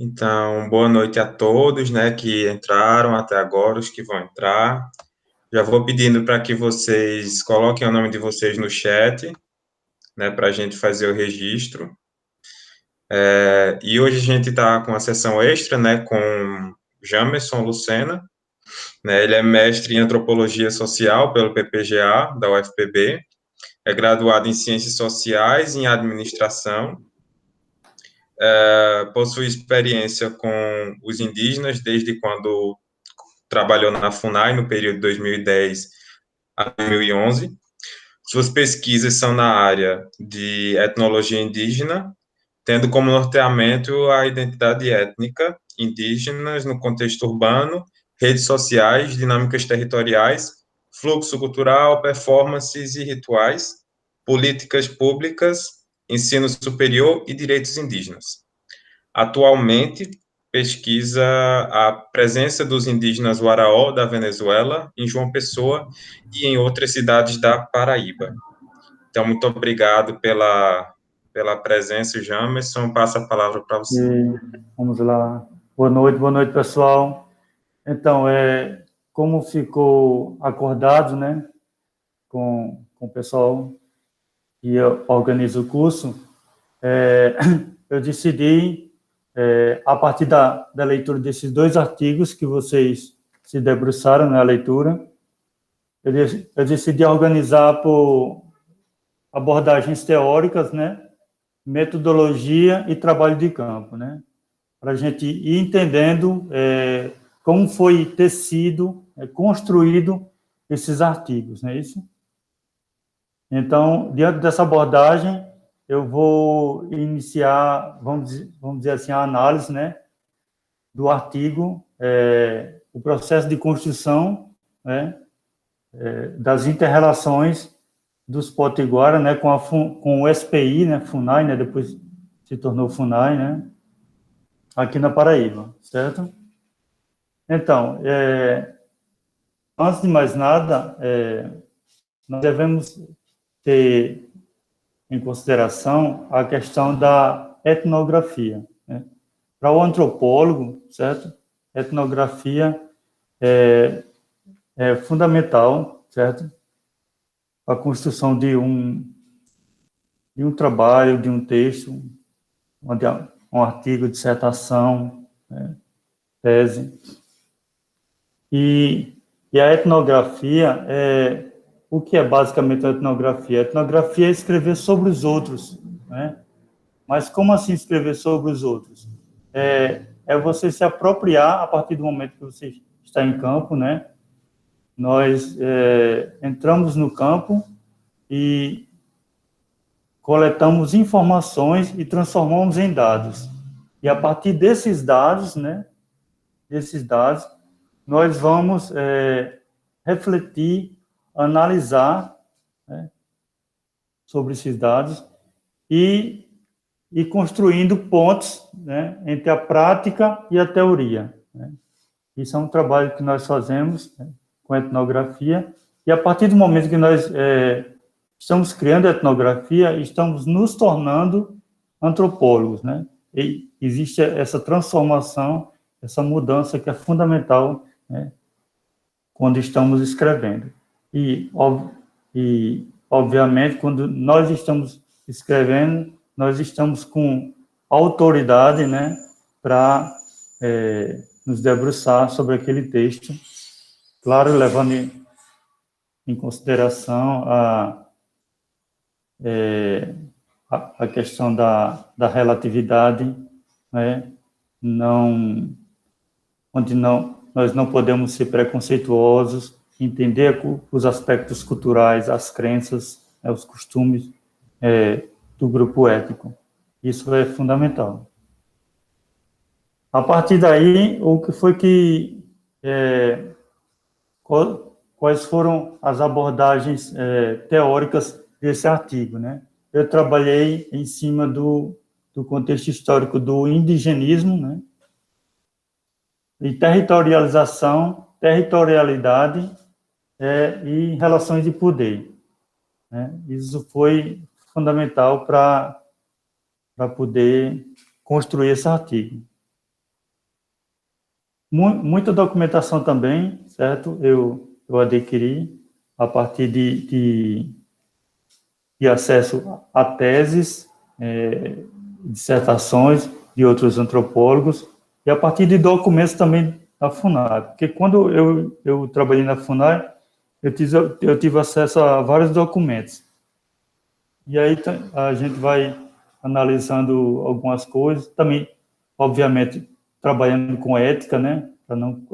Então, boa noite a todos, né, que entraram até agora, os que vão entrar. Já vou pedindo para que vocês coloquem o nome de vocês no chat, né, para a gente fazer o registro. E hoje a gente está com uma sessão extra, né, com Jamerson Lucena, né, ele é mestre em Antropologia Social pelo PPGA, da UFPB, é graduado em Ciências Sociais e em Administração, possui experiência com os indígenas desde quando trabalhou na FUNAI no período de 2010 a 2011. Suas pesquisas são na área de etnologia indígena, tendo como norteamento a identidade étnica indígenas no contexto urbano, redes sociais, dinâmicas territoriais, fluxo cultural, performances e rituais, políticas públicas, ensino superior e direitos indígenas. Atualmente, pesquisa a presença dos indígenas Waraó da Venezuela, em João Pessoa e em outras cidades da Paraíba. Então, muito obrigado pela presença, Jamerson. Passa a palavra para você. Vamos lá. Boa noite, pessoal. Então, como ficou acordado, né, com o pessoal que organiza o curso, eu decidi, a partir da leitura desses dois artigos que vocês se debruçaram na leitura, eu decidi organizar por abordagens teóricas, né, metodologia e trabalho de campo, né, para a gente ir entendendo como foi tecido, construído esses artigos, não é isso? Então, diante dessa abordagem, eu vou iniciar, vamos dizer assim, a análise, né, do artigo, o processo de construção, né, das inter-relações dos potiguara, né, com o SPI, né, FUNAI, né, depois se tornou FUNAI, né, aqui na Paraíba, certo? Então, antes de mais nada, nós devemos ter em consideração a questão da etnografia, né? Para o antropólogo, certo? Etnografia é fundamental, certo? A construção de um trabalho, de um texto, um artigo, dissertação, né? Tese. E a etnografia o que é basicamente a etnografia? A etnografia é escrever sobre os outros, né? Mas como assim escrever sobre os outros? É você se apropriar a partir do momento que você está em campo, né? Nós entramos no campo e coletamos informações e transformamos em dados. E a partir desses dados, né? Desses dados, nós vamos refletir, analisar, né, sobre esses dados e construindo pontes, né, entre a prática e a teoria, né. Isso é um trabalho que nós fazemos, né, com etnografia, e a partir do momento que nós estamos criando a etnografia, estamos nos tornando antropólogos, né, e existe essa transformação, essa mudança que é fundamental, né, quando estamos escrevendo. E, obviamente, quando nós estamos escrevendo, nós estamos com autoridade, né, para nos debruçar sobre aquele texto, claro, levando em consideração a questão da relatividade, né, onde nós não podemos ser preconceituosos, entender os aspectos culturais, as crenças, né, os costumes do grupo étnico. Isso é fundamental. A partir daí, o que foi que quais foram as abordagens teóricas desse artigo, né? Eu trabalhei em cima do contexto histórico do indigenismo, né? E territorialidade e relações de poder, né? Isso foi fundamental para poder construir esse artigo. Muita documentação também, certo? Eu adquiri a partir de acesso a teses, dissertações de outros antropólogos, e a partir de documentos também da FUNAI. Porque quando eu trabalhei na FUNAI, eu tive acesso a vários documentos. E aí a gente vai analisando algumas coisas, também, obviamente, trabalhando com ética, né, para não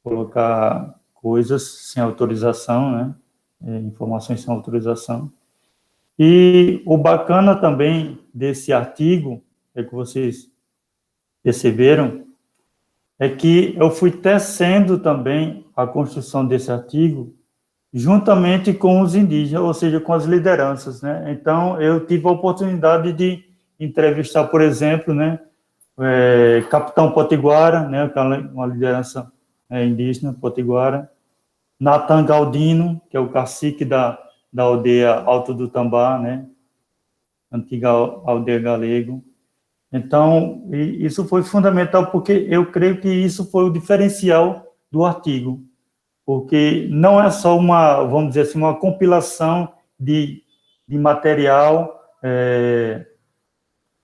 colocar coisas sem autorização, né, informações sem autorização. E o bacana também desse artigo, é que vocês perceberam, é que eu fui tecendo também a construção desse artigo juntamente com os indígenas, ou seja, com as lideranças, né? Então, eu tive a oportunidade de entrevistar, por exemplo, né, Capitão Potiguara, né, uma liderança indígena potiguara, Natan Galdino, que é o cacique da aldeia Alto do Tambá, né, antiga aldeia galego. Então, isso foi fundamental, porque eu creio que isso foi o diferencial do artigo, porque não é só vamos dizer assim, uma compilação de material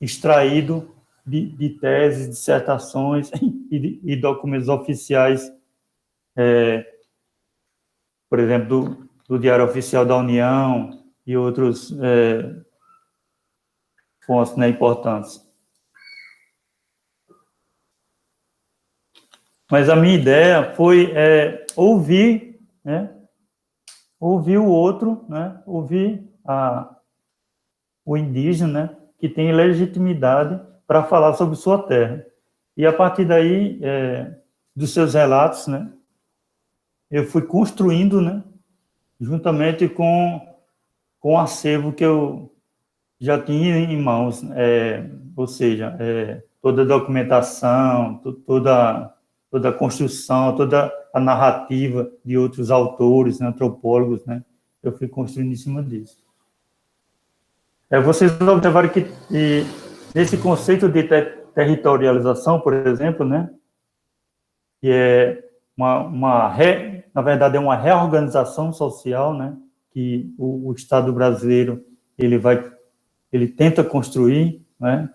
extraído de teses, dissertações e documentos oficiais, por exemplo, do Diário Oficial da União e outros fontes, né, importantes. Mas a minha ideia foi ouvir, né, ouvir o outro, né, ouvir o indígena, né, que tem legitimidade para falar sobre sua terra. E a partir daí, dos seus relatos, né, eu fui construindo, né, juntamente com o acervo que eu já tinha em mãos, ou seja, toda a documentação, toda a construção, toda a narrativa de outros autores, né, antropólogos, né, eu fui construindo em cima disso. Vocês observaram que nesse conceito de territorialização, por exemplo, né, que é na verdade, é uma reorganização social, né, que o Estado brasileiro ele tenta construir, né,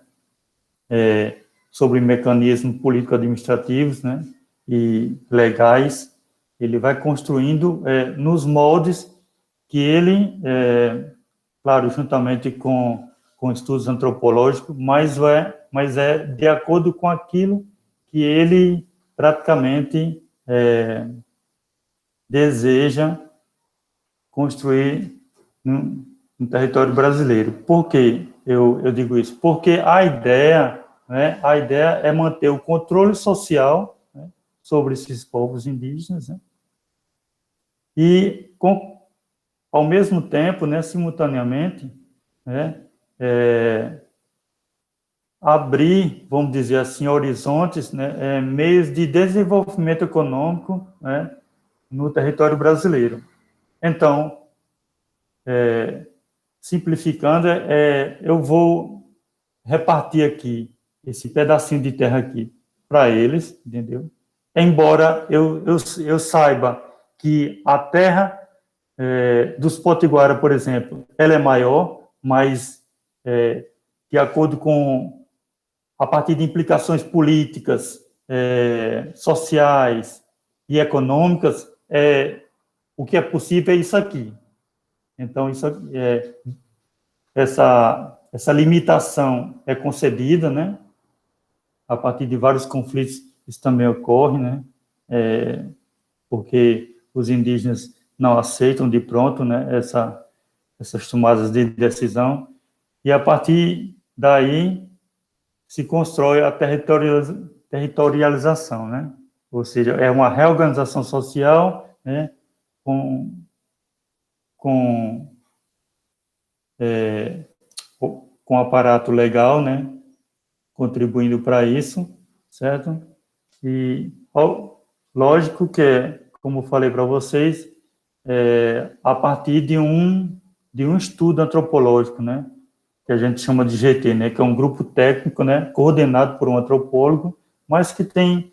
sobre mecanismos político-administrativos, né, e legais, ele vai construindo nos moldes que ele, claro, juntamente com estudos antropológicos, mas é de acordo com aquilo que ele praticamente deseja construir no território brasileiro. Por que eu digo isso? Porque a ideia é manter o controle social, né, sobre esses povos indígenas, né, e, ao mesmo tempo, né, simultaneamente, né, abrir, vamos dizer assim, horizontes, né, meios de desenvolvimento econômico, né, no território brasileiro. Então, simplificando, eu vou repartir aqui esse pedacinho de terra aqui para eles, entendeu? Embora eu saiba que a terra dos Potiguara, por exemplo, ela é maior, mas de acordo com a partir de implicações políticas, sociais e econômicas, o que é possível é isso aqui. Então, essa limitação é concedida, né? A partir de vários conflitos, isso também ocorre, né? Porque os indígenas não aceitam de pronto, né, essas tomadas de decisão, e a partir daí se constrói a territorialização, né? Ou seja, é uma reorganização social, né, com aparato legal, né, contribuindo para isso, certo? E lógico que, como falei para vocês, a partir de um estudo antropológico, né, que a gente chama de GT, né, que é um grupo técnico, né, coordenado por um antropólogo, mas que tem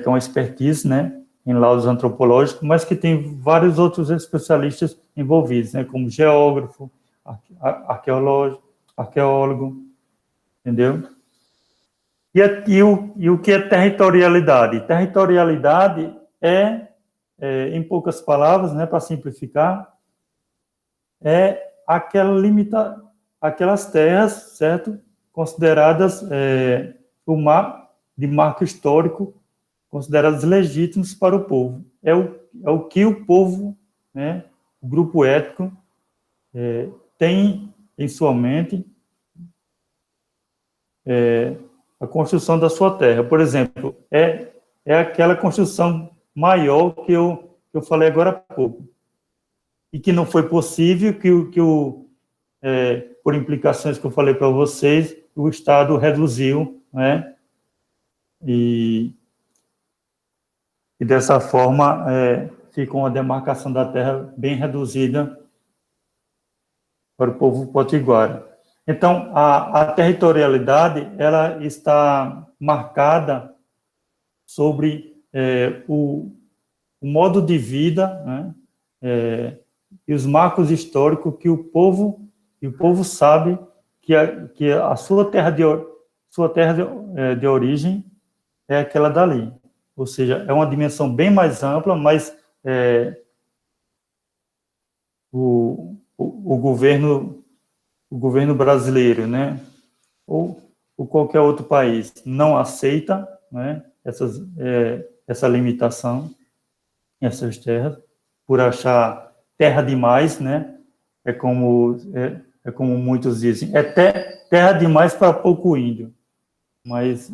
que é uma expertise, né, em laudos antropológicos, mas que tem vários outros especialistas envolvidos, né, como geógrafo, arqueólogo, entendeu? E o que é territorialidade? Territorialidade em poucas palavras, né, para simplificar, é aquelas terras, certo? Consideradas de marco histórico, consideradas legítimas para o povo. É o que o povo, né, o grupo étnico, tem em sua mente a construção da sua terra. Por exemplo, é aquela construção maior que eu falei agora há pouco, e que não foi possível, por implicações que eu falei para vocês, o Estado reduziu, né? E dessa forma fica uma demarcação da terra bem reduzida para o povo potiguara. Então, a territorialidade, ela está marcada sobre o modo de vida, né? E os marcos históricos que o povo sabe que a sua terra de origem é aquela dali. Ou seja, é uma dimensão bem mais ampla, mas o governo brasileiro, né, ou qualquer outro país, não aceita, né, essa limitação, essas terras, por achar terra demais, né, é como muitos dizem, terra demais para pouco índio, mas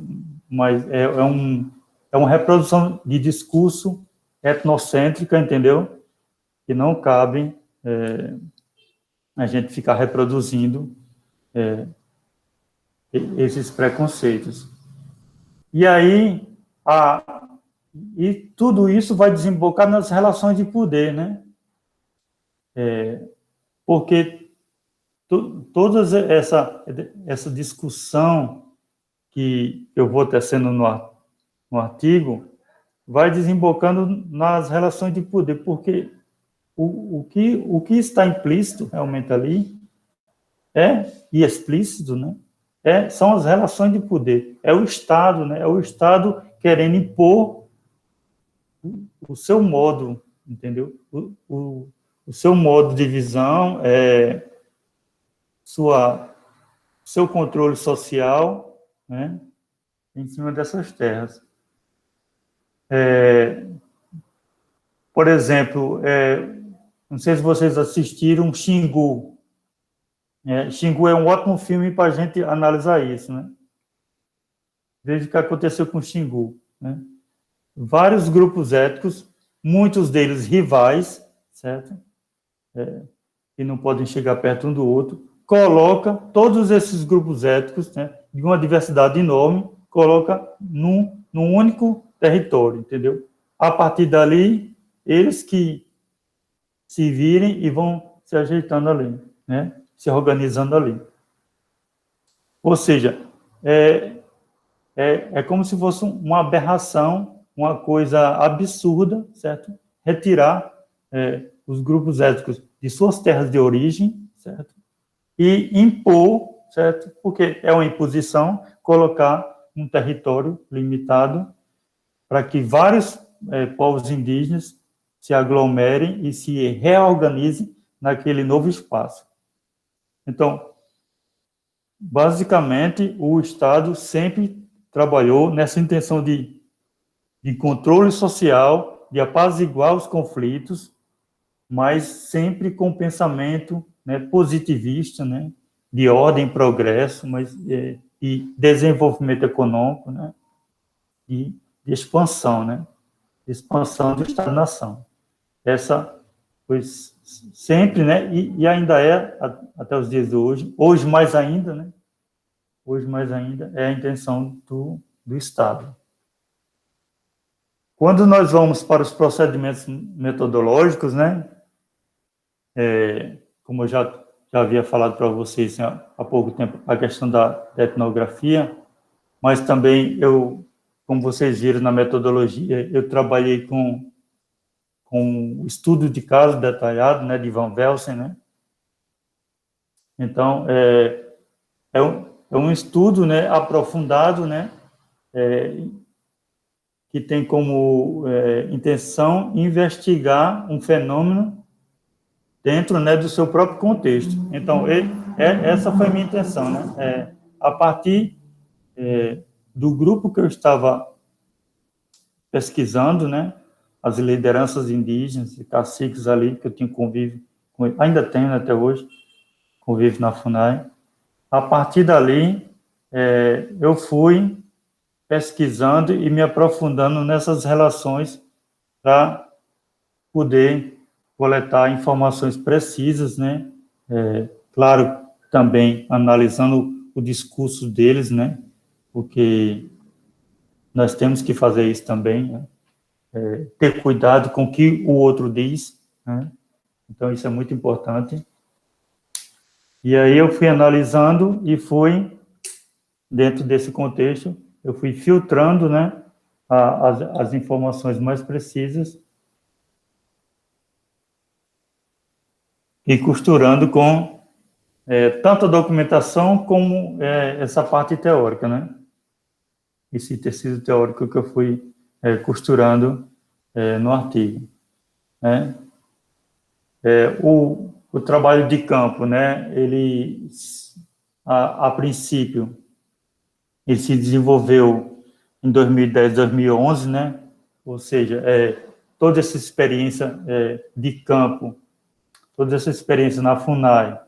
é uma reprodução de discurso etnocêntrica, entendeu? Que não cabe a gente ficar reproduzindo esses preconceitos. E aí, tudo isso vai desembocar nas relações de poder, né? Porque toda essa discussão que eu vou tecendo no artigo vai desembocando nas relações de poder, porque o que está implícito realmente ali e explícito, né? São as relações de poder. É o Estado, né? É o Estado querendo impor o seu modo, entendeu? O seu modo de visão, seu controle social, né? Em cima dessas terras. Por exemplo, não sei se vocês assistiram Xingu. Xingu é um ótimo filme para a gente analisar isso, né? Veja o que aconteceu com Xingu, né? Vários grupos étnicos, muitos deles rivais, certo? Que não podem chegar perto um do outro, coloca todos esses grupos étnicos, né, de uma diversidade enorme, coloca num único território, entendeu? A partir dali, eles que se virem e vão se ajeitando ali, né? Se organizando ali. Ou seja, é como se fosse uma aberração, uma coisa absurda, certo? Retirar os grupos étnicos de suas terras de origem, certo? E impor, certo? Porque é uma imposição, colocar um território limitado para que vários povos indígenas se aglomerem e se reorganizem naquele novo espaço. Então, basicamente, o Estado sempre trabalhou nessa intenção de controle social, de apaziguar os conflitos, mas sempre com pensamento, né, positivista, né, de ordem e progresso, mas e desenvolvimento econômico, né, e de expansão, né, de expansão do Estado-nação. Essa foi sempre, né, e ainda até os dias de hoje mais ainda, né, hoje mais ainda é a intenção do Estado. Quando nós vamos para os procedimentos metodológicos, né, como eu já havia falado para vocês há pouco tempo, a questão da etnografia, mas também eu como vocês viram na metodologia, eu trabalhei com o estudo de caso detalhado, né, de Van Velsen, né? Então, é um estudo, né, aprofundado, né, que tem como intenção investigar um fenômeno dentro, né, do seu próprio contexto. Então, essa foi a minha intenção, né? A partir do grupo que eu estava pesquisando, né, as lideranças indígenas e caciques ali, que eu tinha convívio, ainda tenho, né, até hoje, convívio na FUNAI. A partir dali, eu fui pesquisando e me aprofundando nessas relações para poder coletar informações precisas, né? Claro, também analisando o discurso deles, né? Porque nós temos que fazer isso também, né? Ter cuidado com o que o outro diz, né? Então, isso é muito importante. E aí eu fui analisando e fui, dentro desse contexto, eu fui filtrando, né, as informações mais precisas e costurando com tanto a documentação como essa parte teórica, né? Esse tecido teórico que eu fui costurando no artigo, né? O trabalho de campo, né? Ele, a princípio, ele se desenvolveu em 2010, 2011, né? Ou seja, toda essa experiência de campo, toda essa experiência na FUNAI,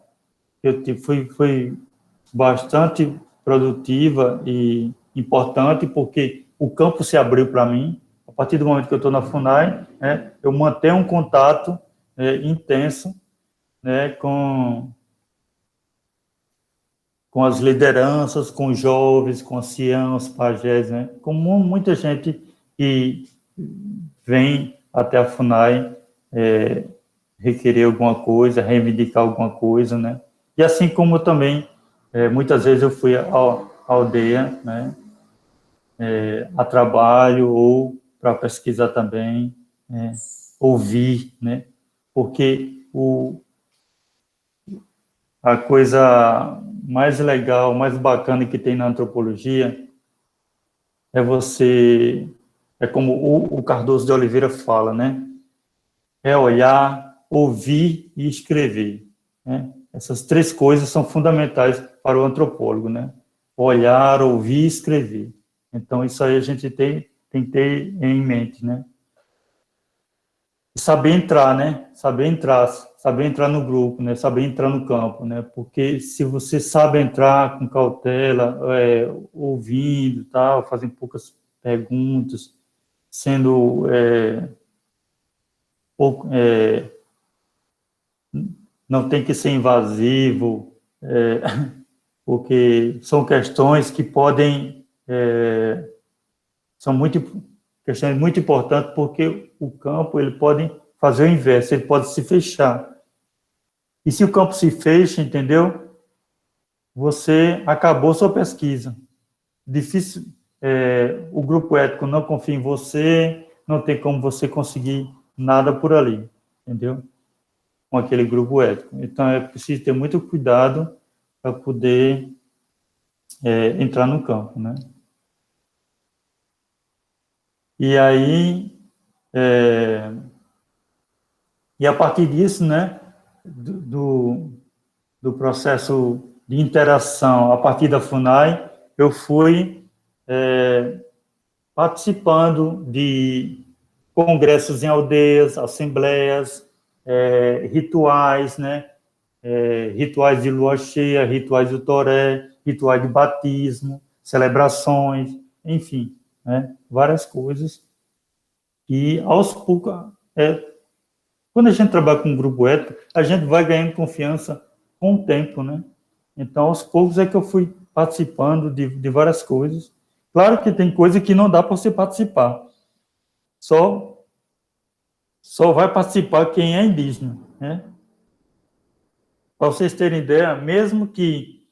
foi bastante produtiva e importante, porque o campo se abriu para mim. A partir do momento que eu estou na FUNAI, né, eu mantenho um contato intenso, né, com as lideranças, com os jovens, com anciãos, pajés, né, com muita gente que vem até a FUNAI requerer alguma coisa, reivindicar alguma coisa, né? E assim como também, muitas vezes eu fui à aldeia, né? A trabalho ou para pesquisar também, ouvir, né? Porque a coisa mais legal, mais bacana que tem na antropologia é como o Cardoso de Oliveira fala, né? É olhar, ouvir e escrever, né? Essas três coisas são fundamentais para o antropólogo, né? Olhar, ouvir e escrever. Então, isso aí a gente tem que ter em mente, né? Saber entrar, né? Saber entrar no grupo, né? Saber entrar no campo, né? Porque se você sabe entrar com cautela, ouvindo, tal, fazendo poucas perguntas, sendo pouco, não tem que ser invasivo, porque são questões que podem são questões muito importantes, porque o campo ele pode fazer o inverso, ele pode se fechar. E se o campo se fecha, entendeu? Você acabou sua pesquisa. Difícil, o grupo ético não confia em você, não tem como você conseguir nada por ali, entendeu? Com aquele grupo ético. Então, é preciso ter muito cuidado para poder entrar no campo, né? E aí, e a partir disso, né, do processo de interação, a partir da FUNAI, eu fui participando de congressos em aldeias, assembleias, rituais, né, rituais de lua cheia, rituais do toré, rituais de batismo, celebrações, enfim, né, várias coisas. E aos poucos, quando a gente trabalha com um grupo étnico, a gente vai ganhando confiança com o tempo, né? Então, aos poucos é que eu fui participando de várias coisas. Claro que tem coisa que não dá para você participar. Só vai participar quem é indígena, né? Para vocês terem ideia, mesmo que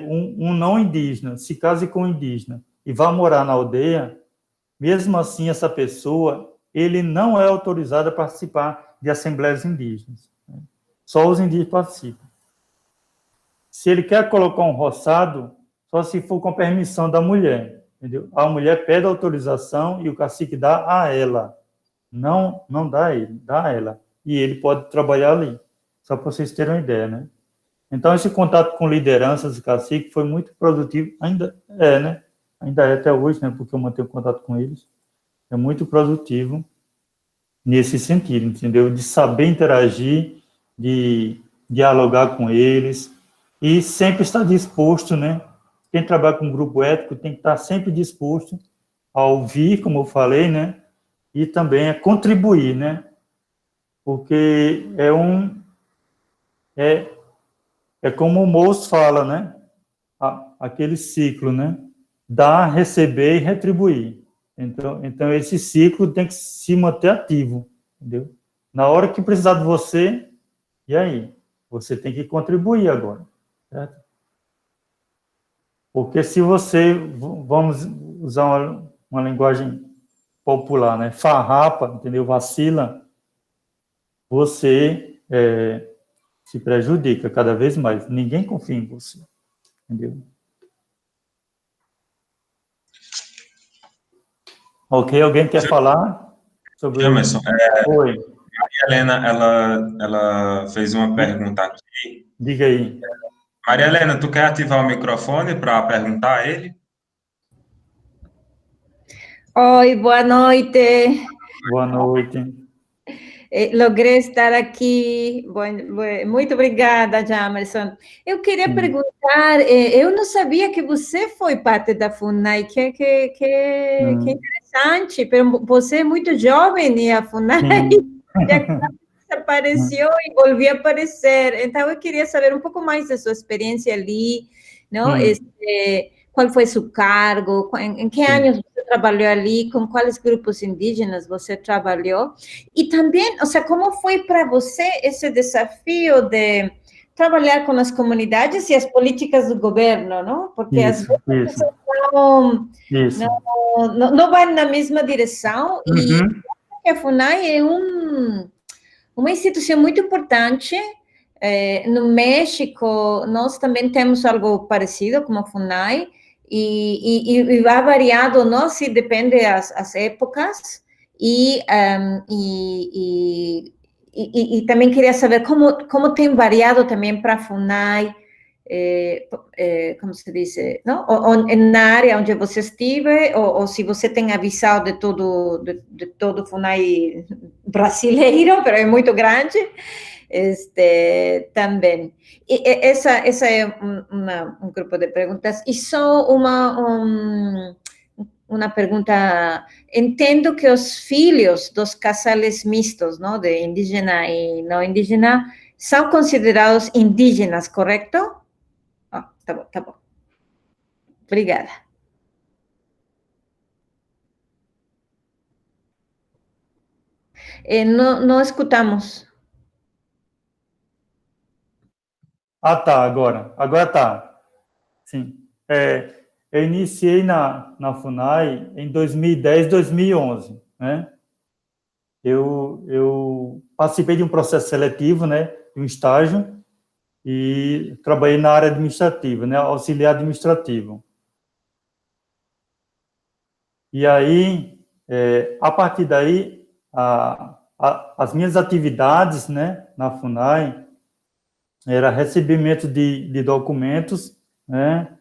um não indígena se case com um indígena e vá morar na aldeia, mesmo assim, essa pessoa, ele não é autorizado a participar de assembleias indígenas. Só os indígenas participam. Se ele quer colocar um roçado, só se for com permissão da mulher, entendeu? A mulher pede autorização e o cacique dá a ela. Não dá a ele, dá a ela. E ele pode trabalhar ali. Só para vocês terem uma ideia, né? Então, esse contato com lideranças e cacique foi muito produtivo, ainda é, né? Ainda é até hoje, né? Porque eu mantenho contato com eles. É muito produtivo nesse sentido, entendeu? De saber interagir, de dialogar com eles e sempre estar disposto, né? Quem trabalha com grupo ético tem que estar sempre disposto a ouvir, como eu falei, né? E também a contribuir, né? Porque é como o Moço fala, né? Aquele ciclo, né? Dar, receber e retribuir. Então, esse ciclo tem que se manter ativo, entendeu? Na hora que precisar de você, e aí? Você tem que contribuir agora, certo? Porque se você, vamos usar uma linguagem popular, né? Farrapa, entendeu? Vacila, você se prejudica cada vez mais. Ninguém confia em você, entendeu? Ok, alguém quer falar sobre... Jamerson, Oi, a Helena, ela fez uma pergunta aqui. diga aí. Maria Helena, tu quer ativar o microfone para perguntar a ele? Oi, boa noite. Boa noite. Logrei estar aqui. Muito obrigada, Jamerson. Eu queria perguntar, eu não sabia que você foi parte da FUNAI, que interessante, mas você é muito jovem e a FUNAI apareceu e volviu a aparecer. Então, eu queria saber um pouco mais da sua experiência ali, não? Qual foi seu cargo? Em que anos você trabalhou ali? Com quais grupos indígenas você trabalhou? E também, ou seja, como foi para você esse desafio de trabalhar com as comunidades e as políticas do governo, não? Porque às vezes não vai na mesma direção. E a FUNAI é uma instituição muito importante. No México, nós também temos algo parecido com a FUNAI, e vai variado, não? Se depende das épocas, e também queria saber como tem variado também para a FUNAI, como se diz, não? Na área onde você estive, ou se você tem a visão de todo o FUNAI brasileiro, mas é muito grande, também. E essa é um grupo de perguntas. E só uma pergunta. Entendo que os filhos dos casais mistos, não, de indígena e não indígena, são considerados indígenas, correto? Tá bom, tá bom. Obrigada. Não escutamos. Tá, agora tá. Sim. Eu iniciei na FUNAI em 2010, 2011, né? Eu participei de um processo seletivo, né, de um estágio, e trabalhei na área administrativa, né, auxiliar administrativo. E aí, a partir daí, as minhas atividades, né, na FUNAI, era recebimento de documentos, né,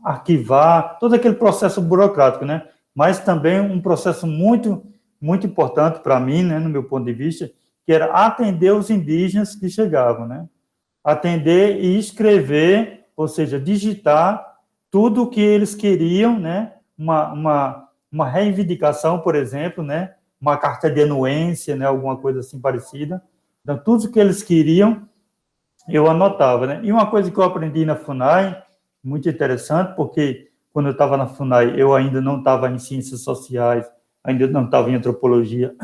arquivar, todo aquele processo burocrático, né, mas também um processo muito, muito importante para mim, né, no meu ponto de vista, que era atender os indígenas que chegavam, né, atender e escrever, ou seja, digitar tudo o que eles queriam, né, uma reivindicação, por exemplo, né, uma carta de anuência, né, alguma coisa assim parecida. Então, tudo o que eles queriam, eu anotava, né? E uma coisa que eu aprendi na FUNAI, muito interessante, porque quando eu estava na FUNAI, eu ainda não estava em ciências sociais, ainda não estava em antropologia,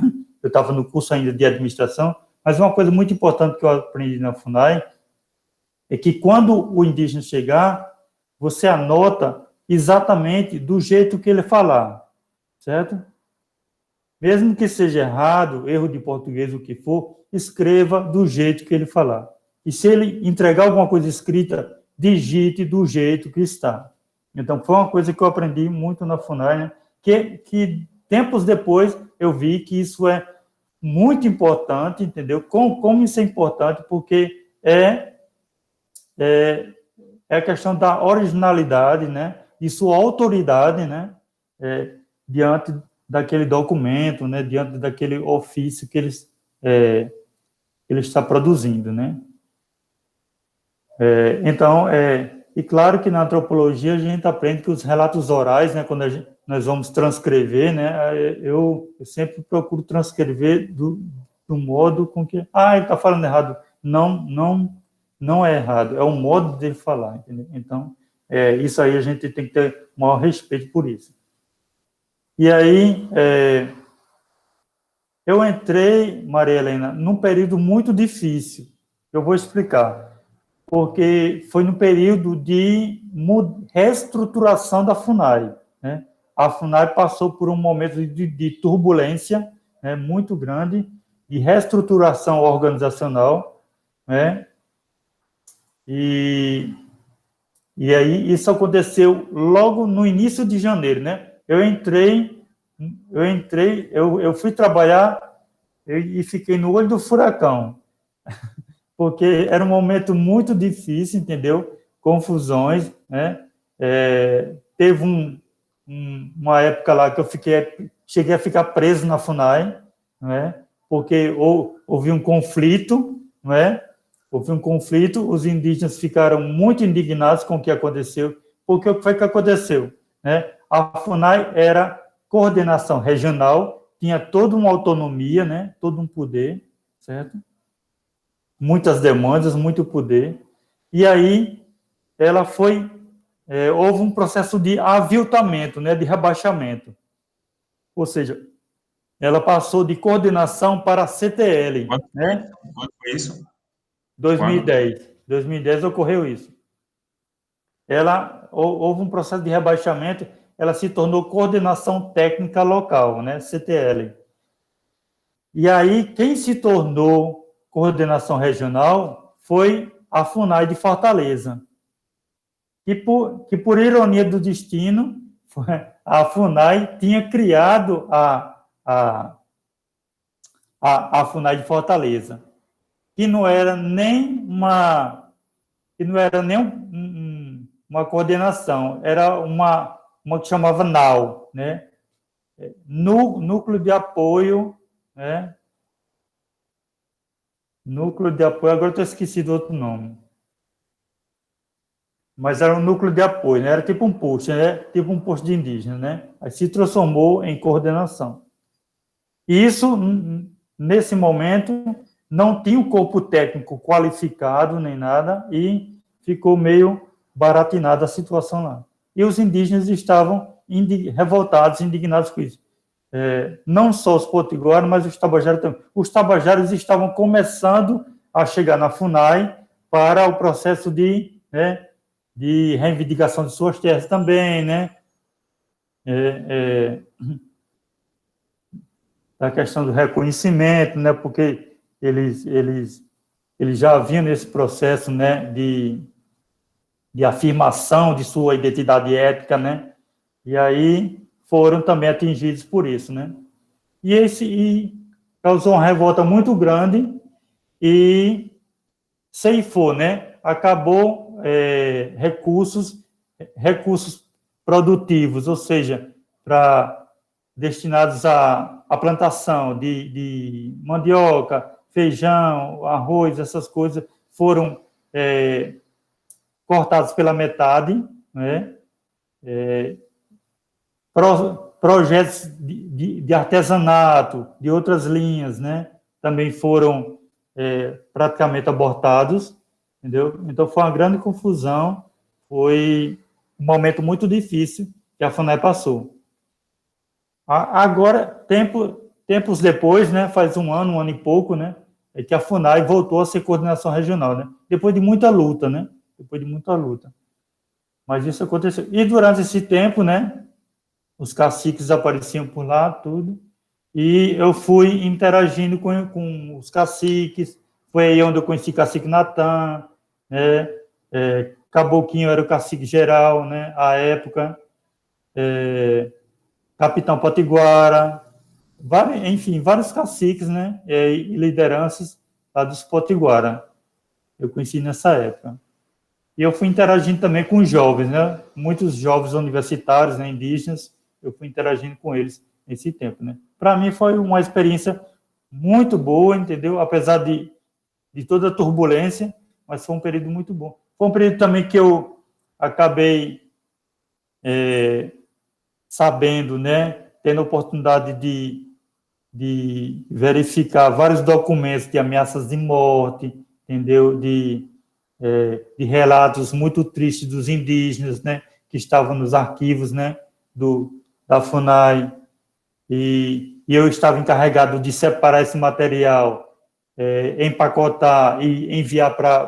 eu estava no curso ainda de administração, mas uma coisa muito importante que eu aprendi na FUNAI é que quando o indígena chegar, você anota exatamente do jeito que ele falar. certo? Mesmo que seja errado, erro de português, o que for, escreva do jeito que ele falar. E se ele entregar alguma coisa escrita, digite do jeito que está. Então, foi uma coisa que eu aprendi muito na FUNAI, né? Que tempos depois eu vi que isso é muito importante, entendeu? Como isso é importante, porque é a questão da originalidade, né? E sua autoridade, né? Diante daquele documento, né? Diante daquele ofício que ele está produzindo, né? Então, e claro que na antropologia a gente aprende que os relatos orais, né, quando nós vamos transcrever, né, eu sempre procuro transcrever do modo com que, ele está falando errado. Não é errado, é o modo dele falar, entendeu? Então, isso aí a gente tem que ter o maior respeito por isso. E aí, eu entrei, Maria Helena, num período muito difícil. Eu vou explicar. Porque foi no período de reestruturação da FUNAI, né? A FUNAI passou por um momento de turbulência, né, muito grande, de reestruturação organizacional, né? E aí isso aconteceu logo no início de janeiro, né? Eu fui trabalhar e fiquei no olho do furacão, porque era um momento muito difícil, entendeu? Confusões, né? Teve uma época lá que eu cheguei a ficar preso na FUNAI, né? Porque houve um conflito, né? Houve um conflito, os indígenas ficaram muito indignados com o que aconteceu, porque o que foi que aconteceu, né? A FUNAI era coordenação regional, tinha toda uma autonomia, né? Todo um poder, certo? Muitas demandas, muito poder, e aí ela houve um processo de aviltamento, né, de rebaixamento, ou seja, ela passou de coordenação para CTL, né? Quando foi isso? 2010 ocorreu isso. Houve um processo de rebaixamento, ela se tornou coordenação técnica local, né, CTL. E aí, quem se tornou coordenação regional foi a FUNAI de Fortaleza. Que por ironia do destino, a FUNAI tinha criado a FUNAI de Fortaleza, que não era nem uma coordenação, era uma que chamava NAU, né? Núcleo de Apoio, né? Núcleo de apoio, agora estou esquecido outro nome. Mas era um núcleo de apoio, né? Era tipo um posto, né? Tipo um posto de indígena, né? Aí se transformou em coordenação. E isso, nesse momento, não tinha um corpo técnico qualificado nem nada e ficou meio baratinada a situação lá. E os indígenas estavam revoltados, indignados com isso. Não só os potiguaras, mas os tabajaras também. Os tabajaras estavam começando a chegar na FUNAI para o processo de reivindicação de suas terras também, né? A questão do reconhecimento, né? Porque eles já vinham nesse processo, né? De afirmação de sua identidade étnica, né? E aí foram também atingidos por isso, né? E causou uma revolta muito grande e ceifou, né? Acabou recursos produtivos, ou seja, destinados à plantação de mandioca, feijão, arroz, essas coisas, foram cortados pela metade, né? Projetos de artesanato, de outras linhas, né, também foram praticamente abortados, entendeu? Então, foi uma grande confusão, foi um momento muito difícil que a FUNAI passou. Agora, tempos depois, né, faz um ano e pouco, né, é que a FUNAI voltou a ser coordenação regional, né, depois de muita luta, né, Mas isso aconteceu. E durante esse tempo, né, os caciques apareciam por lá, tudo, e eu fui interagindo com os caciques. Foi aí onde eu conheci cacique Natan, né? Caboclinho era o cacique geral, né? À época, Capitão Potiguara, enfim, vários caciques, né? E lideranças lá dos Potiguara. Eu conheci nessa época. E eu fui interagindo também com os jovens, né? Muitos jovens universitários, né, indígenas, eu fui interagindo com eles nesse tempo, né? Para mim foi uma experiência muito boa, entendeu? Apesar de toda a turbulência, mas foi um período muito bom. Foi um período também que eu acabei sabendo, né? Tendo a oportunidade de verificar vários documentos de ameaças de morte, entendeu? De relatos muito tristes dos indígenas, né, que estavam nos arquivos, né, da FUNAI, e eu estava encarregado de separar esse material, empacotar e enviar para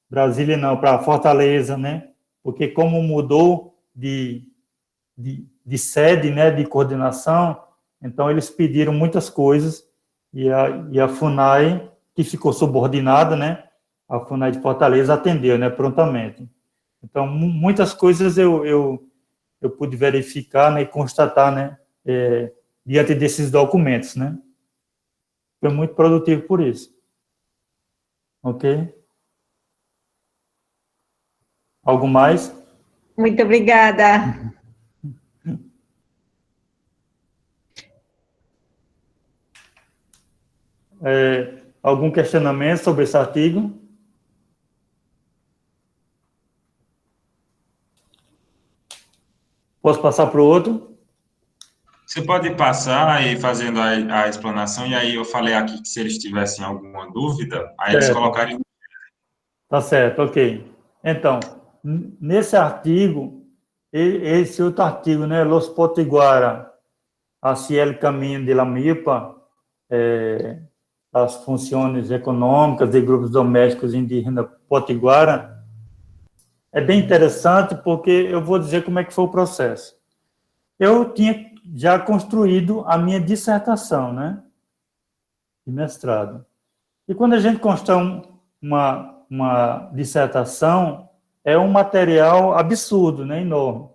Brasília, não, para Fortaleza, né, porque como mudou de sede, né, de coordenação, então eles pediram muitas coisas, e a FUNAI, que ficou subordinada, né, a FUNAI de Fortaleza atendeu, né, prontamente. Então, muitas coisas eu pude verificar, né, e constatar, né, diante desses documentos, né. Foi muito produtivo por isso. Ok? Algo mais? Muito obrigada. Algum questionamento sobre esse artigo? Posso passar para o outro? Você pode passar e fazendo a explanação, e aí eu falei aqui que se eles tivessem alguma dúvida, aí eles colocariam. Tá certo, ok. Então, nesse artigo, esse outro artigo, né, Los Potiguara hacia el camino de la milpa, as funções econômicas de grupos domésticos indígenas potiguara, é bem interessante porque eu vou dizer como é que foi o processo. Eu tinha já construído a minha dissertação, né, de mestrado. E quando a gente constrói uma dissertação, é um material absurdo, né, enorme.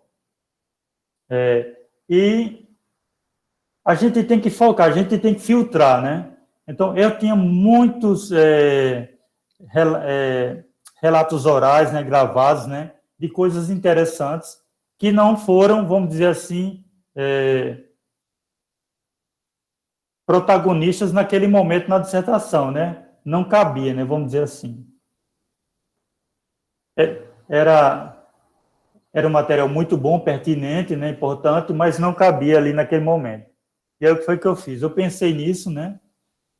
E a gente tem que focar, a gente tem que filtrar, né? Então, eu tinha muitos relatos orais, né, gravados, né, de coisas interessantes que não foram, vamos dizer assim, protagonistas naquele momento na dissertação, né? Não cabia, né, vamos dizer assim. Era um material muito bom, pertinente, né, importante, mas não cabia ali naquele momento. E aí o que foi que eu fiz? Eu pensei nisso, né?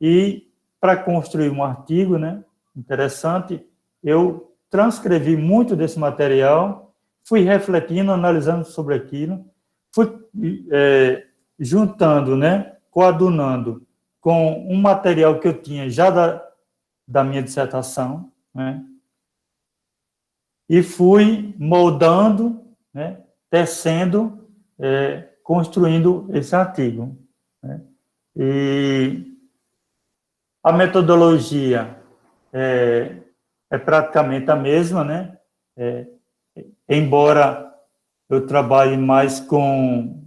E para construir um artigo, né, interessante, eu transcrevi muito desse material, fui refletindo, analisando sobre aquilo, fui juntando, né, coadunando com um material que eu tinha já da minha dissertação, né, e fui moldando, né, tecendo, construindo esse artigo, né. E a metodologia é praticamente a mesma, né? Embora eu trabalhe mais com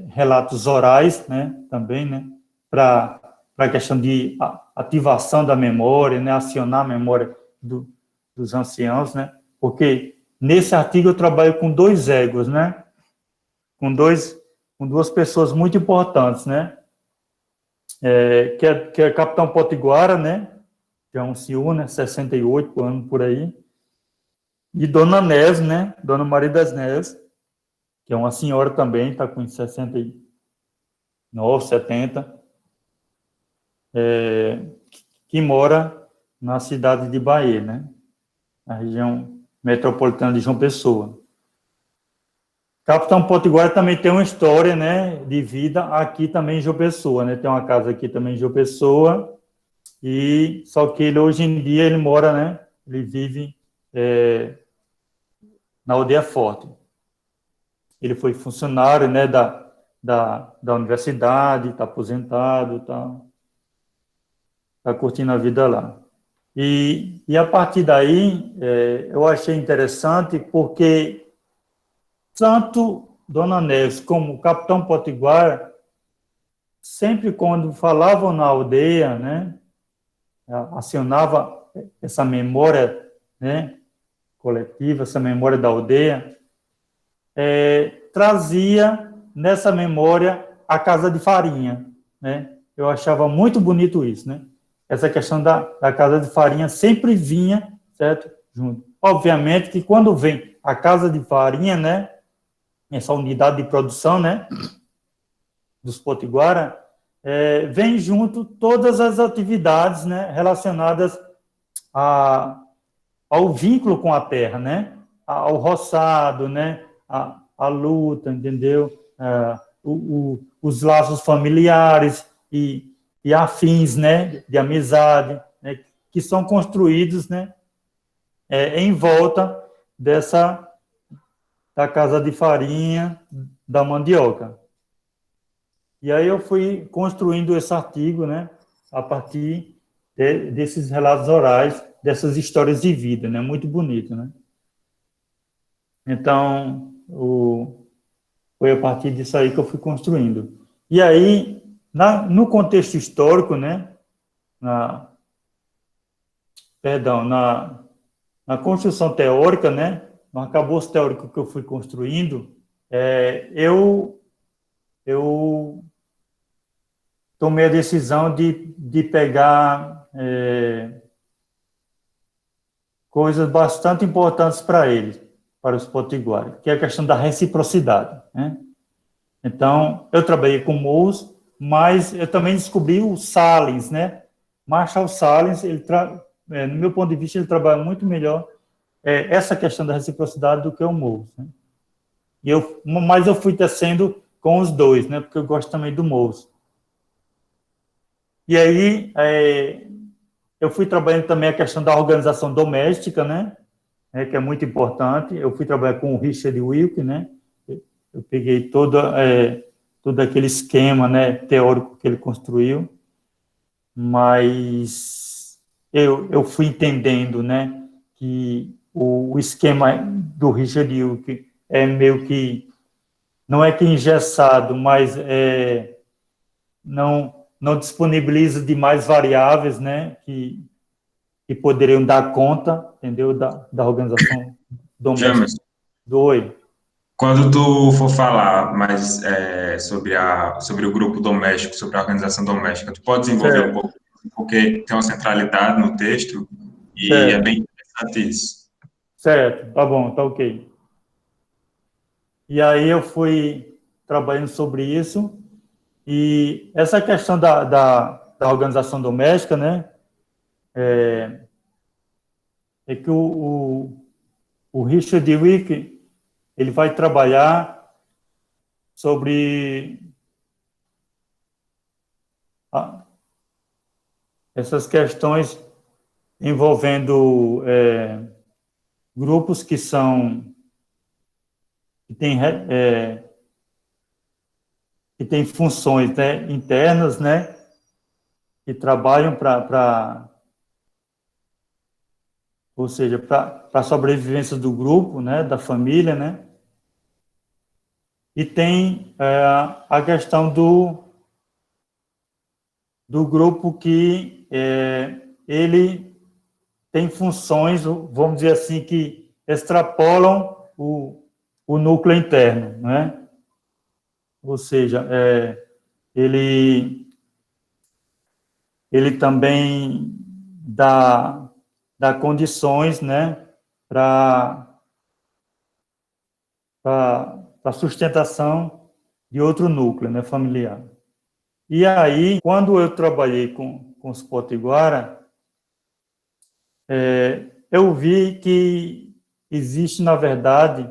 relatos orais, né? Também, né? Para a questão de ativação da memória, né? Acionar a memória dos anciãos, né? Porque nesse artigo eu trabalho com dois egos, né? Com duas pessoas muito importantes, né? Que é Capitão Potiguara, né? Que é um senhor, né? 68 anos por aí. E Dona Neves, né? Dona Maria das Neves, que é uma senhora também, está com 69, 70, que mora na cidade de Bahia, né? Na região metropolitana de João Pessoa. Capitão Potiguara também tem uma história, né, de vida aqui também em João Pessoa, né? Tem uma casa aqui também em João Pessoa, e só que ele hoje em dia ele mora, né? Ele vive na Aldeia Forte. ele foi funcionário, né, da universidade, está aposentado, está curtindo a vida lá. E a partir daí, eu achei interessante porque tanto Dona Neves como o Capitão Potiguar, sempre quando falavam na aldeia, né, acionava essa memória, né, coletiva, essa memória da aldeia, trazia nessa memória a casa de farinha, né? Eu achava muito bonito isso, né? Essa questão da casa de farinha sempre vinha, certo? Junto. Obviamente que quando vem a casa de farinha, né? Essa unidade de produção, né? Dos Potiguara, vem junto todas as atividades, né? Relacionadas ao vínculo com a terra, né? Ao roçado, né? A luta, entendeu? Os laços familiares e afins, né? De amizade, né? Que são construídos, né? Em volta da casa de farinha da mandioca. E aí eu fui construindo esse artigo, né? A partir desses relatos orais, dessas histórias de vida, né? Muito bonito, né? Então, foi a partir disso aí que eu fui construindo. E aí, no contexto histórico, né? Na construção teórica, né? No arcabouço teórico que eu fui construindo, eu tomei a decisão de pegar coisas bastante importantes para eles, para os potiguares, que é a questão da reciprocidade, né? Então, eu trabalhei com Mous, mas eu também descobri o Salins, né? Marshall Salins, no meu ponto de vista, ele trabalha muito melhor essa questão da reciprocidade do que o Mous, né? Mas eu fui tecendo com os dois, né? Porque eu gosto também do Mous. E aí, eu fui trabalhando também a questão da organização doméstica, né? Que é muito importante. Eu fui trabalhar com o Richard Wilk, né? Eu peguei todo aquele esquema, né, teórico que ele construiu, mas eu fui entendendo, né, que o esquema do Richard Wilk é meio que, não é que engessado, mas não disponibiliza demais variáveis, né, que poderiam dar conta, entendeu, da organização doméstica. Jamerson, Oi. quando tu for falar mais sobre o grupo doméstico, sobre a organização doméstica, tu pode desenvolver um pouco, porque tem uma centralidade no texto e é bem interessante isso. Certo, tá bom, tá ok. E aí eu fui trabalhando sobre isso, e essa questão da organização doméstica, né, que o Richard Wick, ele vai trabalhar sobre essas questões envolvendo grupos que têm funções, né, internas, né, que trabalham ou seja, para a sobrevivência do grupo, né, da família, né, e tem a questão do grupo que ele tem funções, vamos dizer assim, que extrapolam o núcleo interno, né? Ou seja, ele também dá condições, né, para a sustentação de outro núcleo, né, familiar. E aí, quando eu trabalhei com os potiguara, eu vi que existe, na verdade,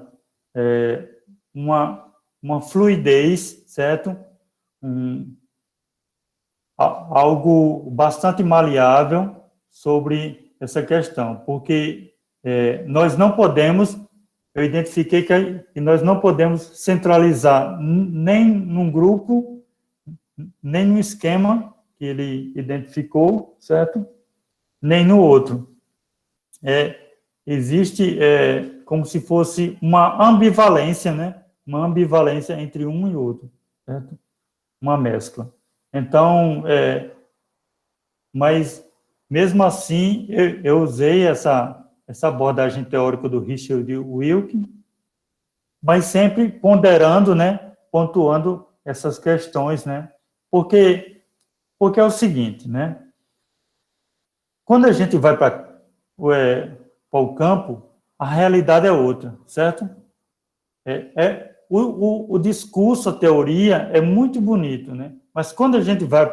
uma fluidez, certo? Algo bastante maleável sobre essa questão, porque nós não podemos eu identifiquei que nós não podemos centralizar nem num grupo, nem no esquema que ele identificou, certo? Nem no outro. Existe como se fosse uma ambivalência, né? Uma ambivalência entre um e outro, certo? Uma mescla. Então, mas mesmo assim, eu usei essa abordagem teórica do Richard Wilk, mas sempre ponderando, né? Pontuando essas questões, né? Porque é o seguinte, né? Quando a gente vai para o campo, a realidade é outra, certo? O discurso, a teoria é muito bonito, né? Mas quando a gente vai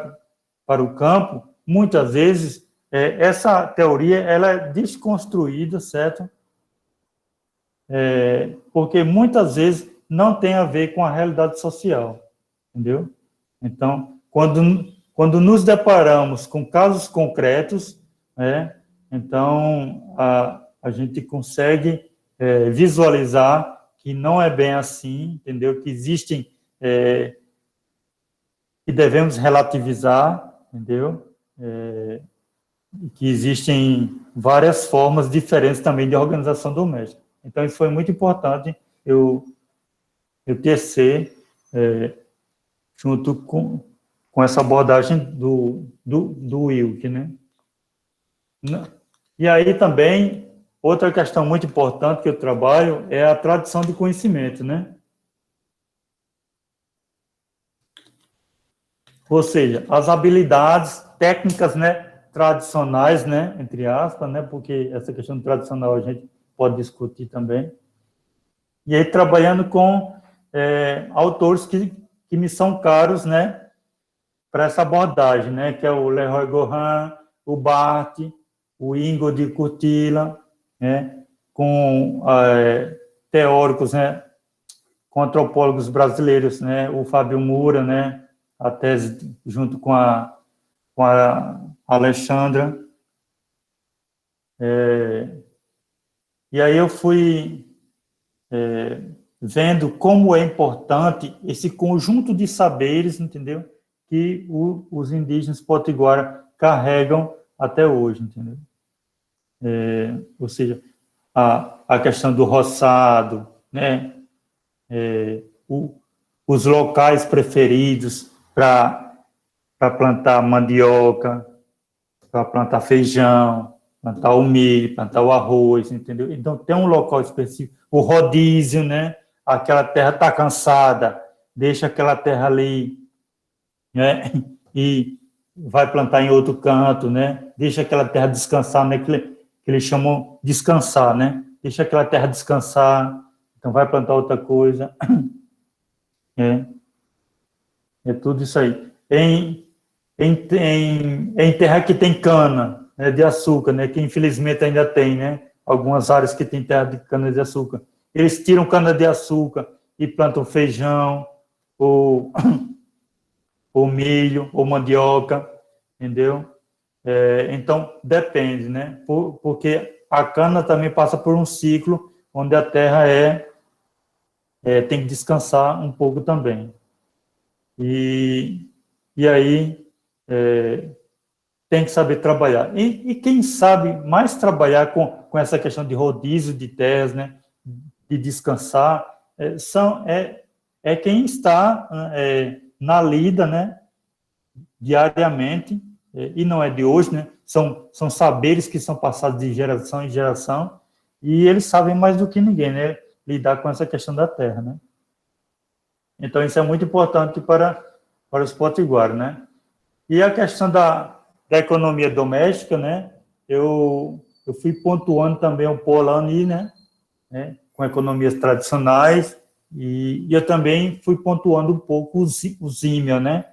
para o campo, muitas vezes, essa teoria ela é desconstruída, certo? Porque muitas vezes não tem a ver com a realidade social, entendeu? Então, quando nos deparamos com casos concretos, então a gente consegue visualizar que não é bem assim, entendeu? Que existem, que devemos relativizar, entendeu? Que existem várias formas diferentes também de organização doméstica. Então, isso foi muito importante eu tecer junto com essa abordagem do Wilk, né? E aí também, outra questão muito importante que eu trabalho é a tradição de conhecimento, né? Ou seja, as habilidades técnicas, né, tradicionais, né, entre aspas, né, porque essa questão tradicional a gente pode discutir também. E aí trabalhando com autores que me são caros, né, para essa abordagem, né, que é o Leroy Gorin, o Barthes, o Ingo de Curtila, né, com teóricos, né, com antropólogos brasileiros, né, o Fábio Moura, né, a tese junto com a Alexandra. E aí eu fui vendo como é importante esse conjunto de saberes, entendeu? Que os indígenas potiguara carregam até hoje, entendeu? Ou seja, a questão do roçado, né? Os locais preferidos para plantar mandioca, para plantar feijão, plantar o milho, plantar o arroz, entendeu? Então, tem um local específico. O rodízio, né? Aquela terra está cansada, deixa aquela terra ali, né? E vai plantar em outro canto, né? Deixa aquela terra descansar, né? Que eles chamam descansar, né? Deixa aquela terra descansar, então vai plantar outra coisa. É tudo isso aí. Em terra que tem cana, né, de açúcar, né, que infelizmente ainda tem, né, algumas áreas que tem terra de cana de açúcar. Eles tiram cana de açúcar e plantam feijão, ou milho, ou mandioca, entendeu? Então, depende, né, porque a cana também passa por um ciclo onde a terra tem que descansar um pouco também. E aí tem que saber trabalhar. E quem sabe mais trabalhar com essa questão de rodízio de terras, né, de descansar, quem está na lida, né, diariamente, e não é de hoje, né, são saberes que são passados de geração em geração, e eles sabem mais do que ninguém, né, lidar com essa questão da terra, né. Então, isso é muito importante para os potiguaras, né. E a questão da economia doméstica, né, eu fui pontuando também o Polanyi, né, com economias tradicionais, e eu também fui pontuando um pouco o Zimmel, né,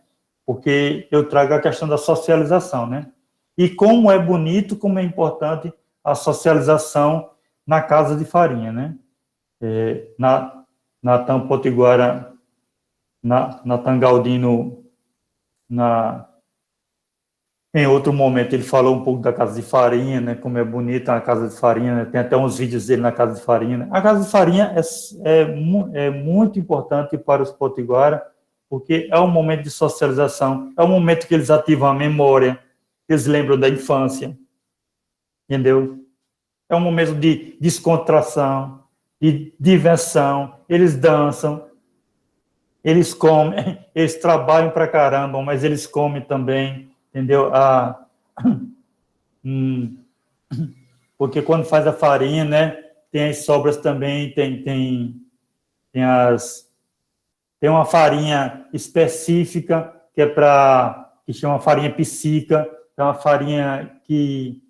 porque eu trago a questão da socialização, né, e como é bonito, como é importante a socialização na casa de farinha, né, na Tam Potiguara, na Tangaldino, Em outro momento, ele falou um pouco da casa de farinha, né? Como é bonita a casa de farinha, né? Tem até uns vídeos dele na casa de farinha, né? A casa de farinha é muito importante para os potiguara, porque é um momento de socialização, é um momento que eles ativam a memória, eles lembram da infância, entendeu? É um momento de descontração, de diversão, eles dançam, eles comem, eles trabalham pra caramba, mas eles comem também, entendeu? Porque quando faz a farinha, né, tem as sobras também, tem uma farinha específica que chama farinha psica, é uma farinha que,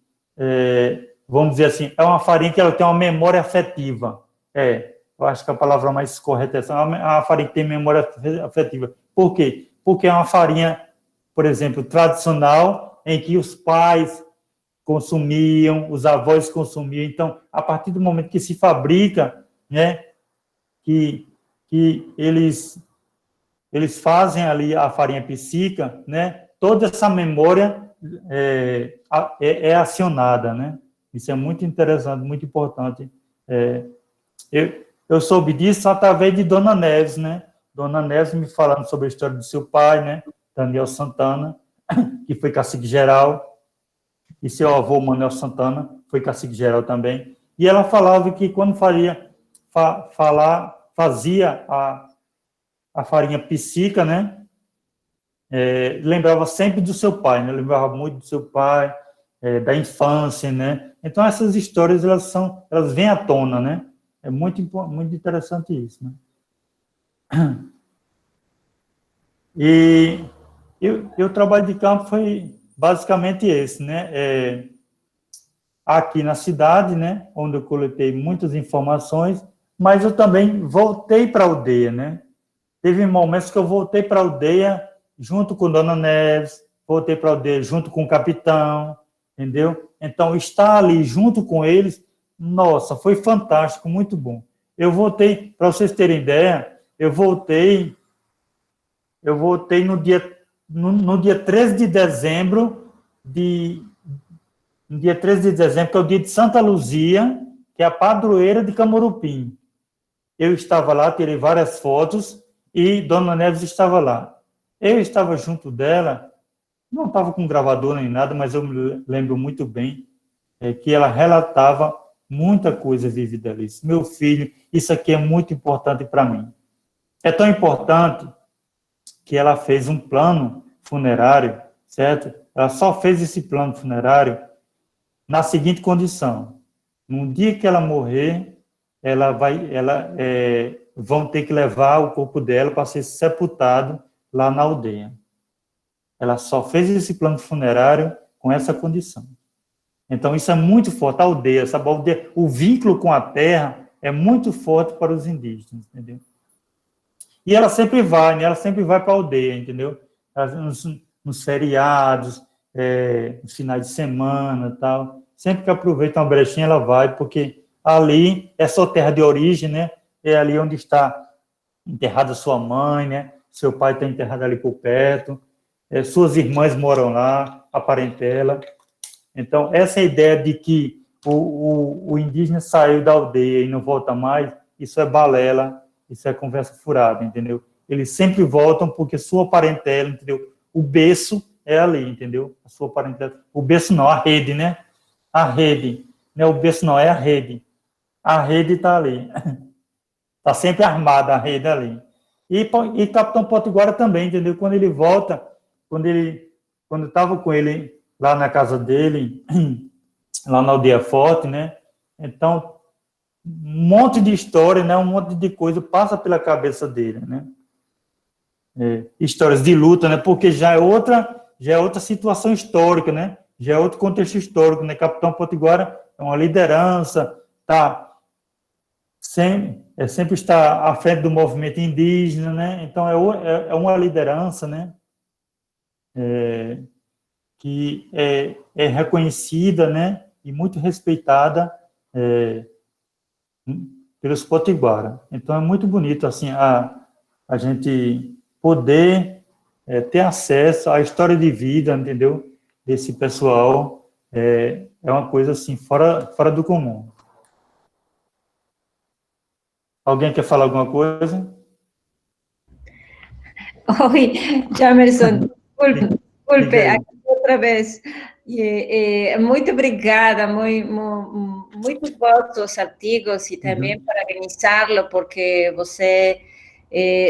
vamos dizer assim, é uma farinha que ela tem uma memória afetiva. Eu acho que a palavra mais correta é essa, é uma farinha que tem memória afetiva. Por quê? Porque é uma farinha, por exemplo, tradicional, em que os pais consumiam, os avós consumiam. Então, a partir do momento que se fabrica, né, que eles fazem ali a farinha psica, né, toda essa memória é acionada, né? Isso é muito interessante, muito importante. Eu soube disso através de Dona Neves, né? Dona Neves me falando sobre a história do seu pai, né? Daniel Santana, que foi cacique-geral, e seu avô, Manuel Santana, foi cacique-geral também. E ela falava que quando fazia a farinha psica, né? Lembrava sempre do seu pai, né? Lembrava muito do seu pai, da infância, né? Então, essas histórias, elas vêm à tona, né? É muito interessante isso, né? E o trabalho de campo foi basicamente esse, né? Aqui na cidade, né? Onde eu coletei muitas informações, mas eu também voltei para a aldeia, né? Teve momentos que eu voltei para a aldeia junto com Dona Neves, voltei para a aldeia junto com o capitão, entendeu? Então, estar ali junto com eles, nossa, foi fantástico, muito bom. Eu voltei, para vocês terem ideia, eu voltei no dia 13 de dezembro, no dia 13 de dezembro, que é o dia de Santa Luzia, que é a padroeira de Camorupim. Eu estava lá, tirei várias fotos, e Dona Neves estava lá. Eu estava junto dela, não estava com gravador nem nada, mas eu me lembro muito bem que ela relatava muita coisa vivida ali. Meu filho, isso aqui é muito importante para mim. É tão importante que ela fez um plano funerário, certo? Ela só fez esse plano funerário na seguinte condição: no dia que ela morrer, vão ter que levar o corpo dela para ser sepultado lá na aldeia. Ela só fez esse plano funerário com essa condição. Então, isso é muito forte. A aldeia, sabe? A aldeia, o vínculo com a terra é muito forte para os indígenas, entendeu? E ela sempre vai, né? Ela sempre vai para a aldeia, entendeu? Nos feriados, nos finais de semana, tal. Sempre que aproveita uma brechinha, ela vai, porque ali é sua terra de origem, né? É ali onde está enterrada sua mãe, né? Seu pai está enterrado ali por perto. Suas irmãs moram lá, a parentela. Então, essa ideia de que o indígena saiu da aldeia e não volta mais, isso é balela, isso é conversa furada, entendeu? Eles sempre voltam porque sua parentela, entendeu? O berço é ali, entendeu? A sua parentela. O berço não, a rede, né? A rede. Não é o berço, não, é a rede. A rede está ali. Está sempre armada a rede ali. E Capitão Potiguara também, entendeu? Quando ele volta, quando eu estava com ele lá na casa dele, lá na Aldeia Forte, né? Então, um monte de história, né? Um monte de coisa passa pela cabeça dele, né? Histórias de luta, né? Porque já é outra situação histórica, né? Já é outro contexto histórico, né? Capitão Potiguara é uma liderança, sempre está à frente do movimento indígena, né? Então, é uma liderança, né? Que é reconhecida, né? E muito respeitada pelos potiguara. Então, é muito bonito, assim, a gente poder ter acesso à história de vida, entendeu? desse pessoal é uma coisa assim, fora do comum. Alguém quer falar alguma coisa? Oi, Jamerson, desculpe, aqui outra vez. Muito obrigada, muito bons os artigos e também parabenizá-lo, porque você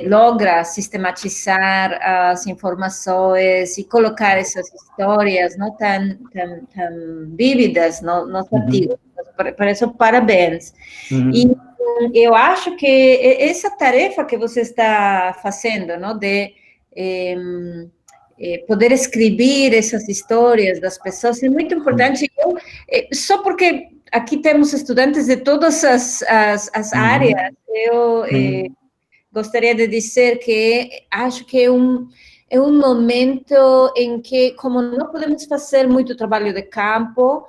logra sistematizar as informações e colocar essas histórias não tão vívidas nos artigos. Por isso, parabéns. E eu acho que essa tarefa que você está fazendo, não, de poder escrever essas histórias das pessoas é muito importante. Só porque aqui temos estudantes de todas as áreas, eu gostaria de dizer que acho que é um momento em que, como não podemos fazer muito trabalho de campo,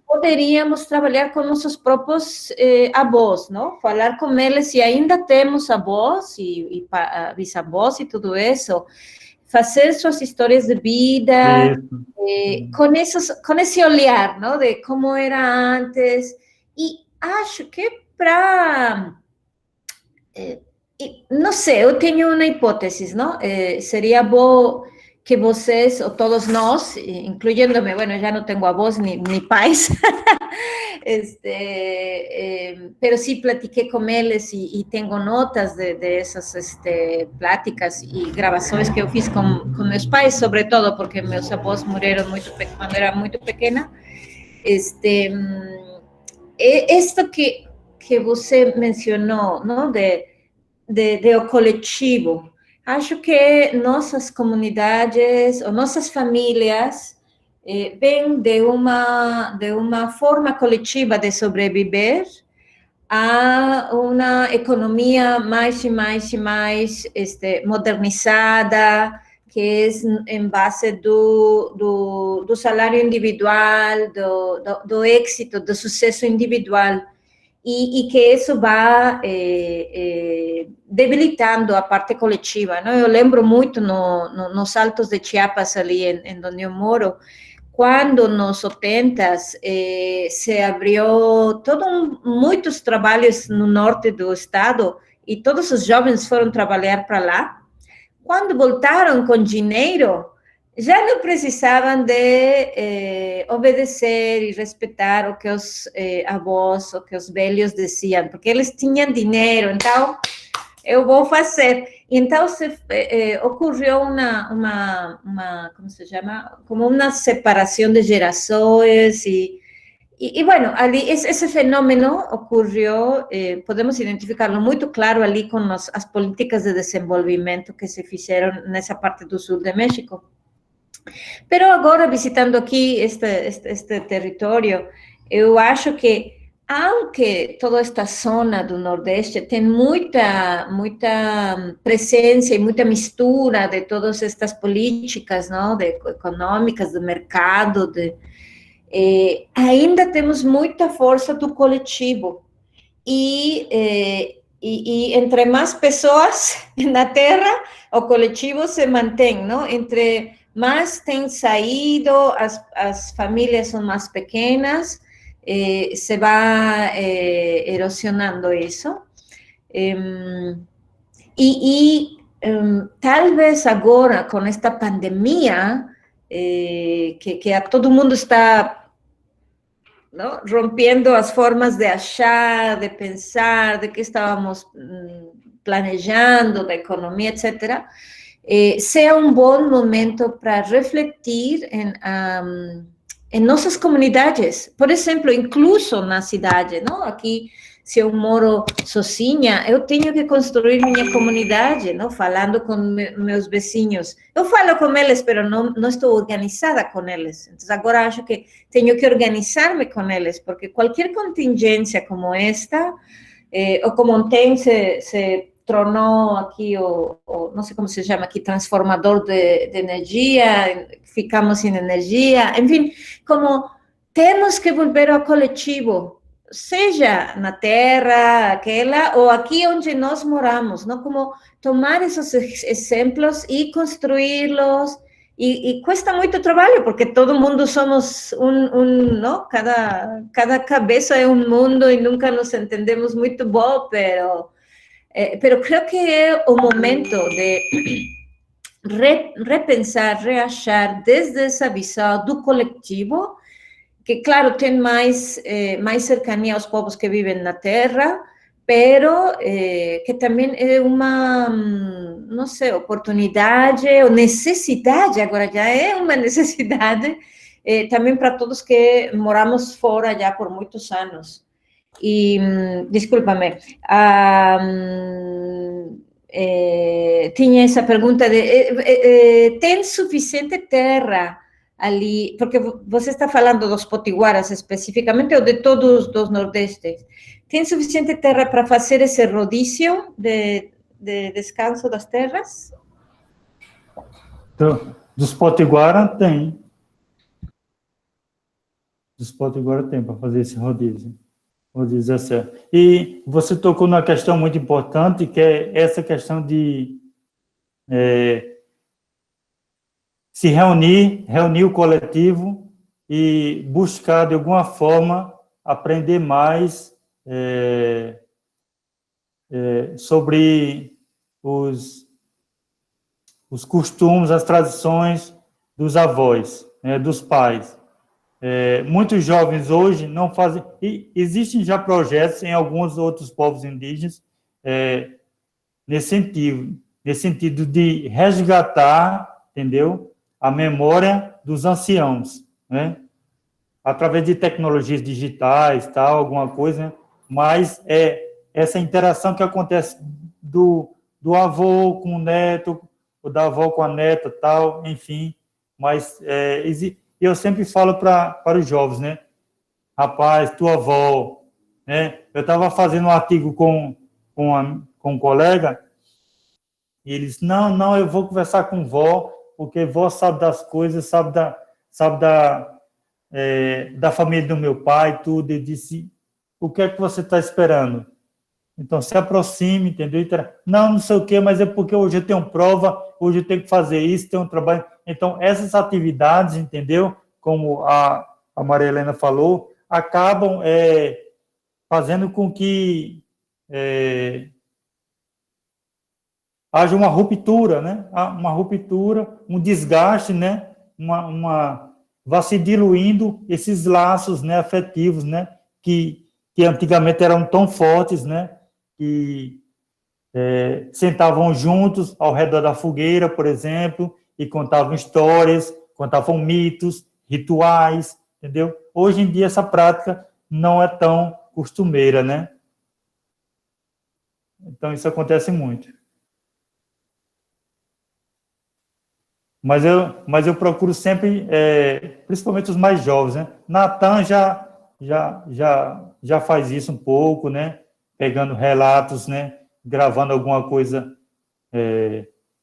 poderíamos trabalhar com nossos próprios avós, não? Falar com eles, e ainda temos avós e bisavós e tudo isso, fazer suas histórias de vida, com esse olhar, não? De como era antes. E acho que para... não sei, eu tenho uma hipótese, não? Seria bom que vocês, ou todos nós, incluyéndome, bueno, já não tenho avós nem pais, pero sí platiquei com eles e tenho notas de essas pláticas e gravações que eu fiz com meus pais, sobretudo porque meus avós morreram quando era muito pequena. Isto que você mencionou, não? De o coletivo. Acho que nossas comunidades ou nossas famílias vêm de uma forma coletiva de sobreviver a uma economia mais e mais modernizada, que é em base do salário individual, do êxito, do sucesso individual. E que isso vai debilitando a parte coletiva, não? Eu lembro muito nos Altos de Chiapas, ali em onde eu moro, quando nos 80 se abriu muitos trabalhos no norte do estado e todos os jovens foram trabalhar para lá. Quando voltaram com dinheiro, já não precisavam de obedecer e respeitar o que os avós, o que os velhos diziam, porque eles tinham dinheiro, então eu vou fazer. Então ocorreu como se chama? Como uma separação de gerações e bueno, ali esse fenômeno ocorreu, podemos identificá-lo muito claro ali com as políticas de desenvolvimento que se fizeram nessa parte do sul de México. Pero agora, visitando aqui este território, eu acho que, aunque toda esta zona do Nordeste tem muita presença e muita mistura de todas estas políticas, não, econômicas, do mercado, ainda temos muita força do coletivo. E entre mais pessoas na Terra, o coletivo se mantém, não? Entre mais tem saído, as famílias são mais pequenas, se vai erosionando isso. Talvez agora, com esta pandemia, que a todo mundo está, não, rompendo as formas de achar, de pensar, de que estávamos planejando, da economia, etc., seja um bom momento para refletir em nossas comunidades. Por exemplo, incluso na cidade, não? Aqui, se eu moro sozinha, eu tenho que construir minha comunidade, não? Falando com meus vizinhos. Eu falo com eles, mas não estou organizada com eles. Então, agora acho que tenho que organizar-me com eles, porque qualquer contingência como esta, ou como ontem se tornou aqui, não sei como se chama aqui, transformador de energia, ficamos sem energia, enfim, como temos que volver ao coletivo, seja na terra, aquela, ou aqui onde nós moramos, não? Como tomar esses exemplos e construí-los e custa muito trabalho, porque todo mundo somos não? Cada cabeça é um mundo e nunca nos entendemos muito bom, pero creo que é o momento de repensar, reachar desde essa visão do coletivo, que, claro, tem mais cercania aos povos que vivem na Terra, pero que também é uma, não sei, oportunidade ou necessidade, agora já é uma necessidade, também para todos que moramos fora já por muitos anos. E, desculpa-me, tinha essa pergunta de tem suficiente terra ali, porque você está falando dos potiguaras especificamente ou de todos os nordestes, tem suficiente terra para fazer esse rodízio de descanso das terras? Então, dos potiguara tem. Dos potiguara tem para fazer esse rodízio. Vou dizer assim. E você tocou numa questão muito importante, que é essa questão de se reunir o coletivo e buscar, de alguma forma, aprender mais sobre os costumes, as tradições dos avós, dos pais. Muitos jovens hoje não fazem... E existem já projetos em alguns outros povos indígenas nesse sentido de resgatar, entendeu? A memória dos anciãos, né? Através de tecnologias digitais, tal, alguma coisa, né? Mas essa interação que acontece do avô com o neto, ou da avó com a neta, tal, enfim, mas eu sempre falo para os jovens, né? Rapaz, tua avó, né? Eu estava fazendo um artigo com um colega, e ele disse, não, eu vou conversar com vó, porque vó sabe das coisas, sabe da família do meu pai, tudo. Ele disse, o que é que você está esperando? Então, se aproxime, entendeu? Não sei o quê, mas é porque hoje eu tenho prova, hoje eu tenho que fazer isso, tenho um trabalho. Então, essas atividades, entendeu? Como a Maria Helena falou, acabam fazendo com que haja uma ruptura, né? Uma ruptura, um desgaste, né? Vai se diluindo esses laços, né, afetivos, né? Que antigamente eram tão fortes, né? Que sentavam juntos ao redor da fogueira, por exemplo, e contavam histórias, contavam mitos, rituais, entendeu? Hoje em dia essa prática não é tão costumeira, né? Então isso acontece muito. Mas eu procuro sempre, principalmente os mais jovens, né? Natan já faz isso um pouco, né? Pegando relatos, né? Gravando alguma coisa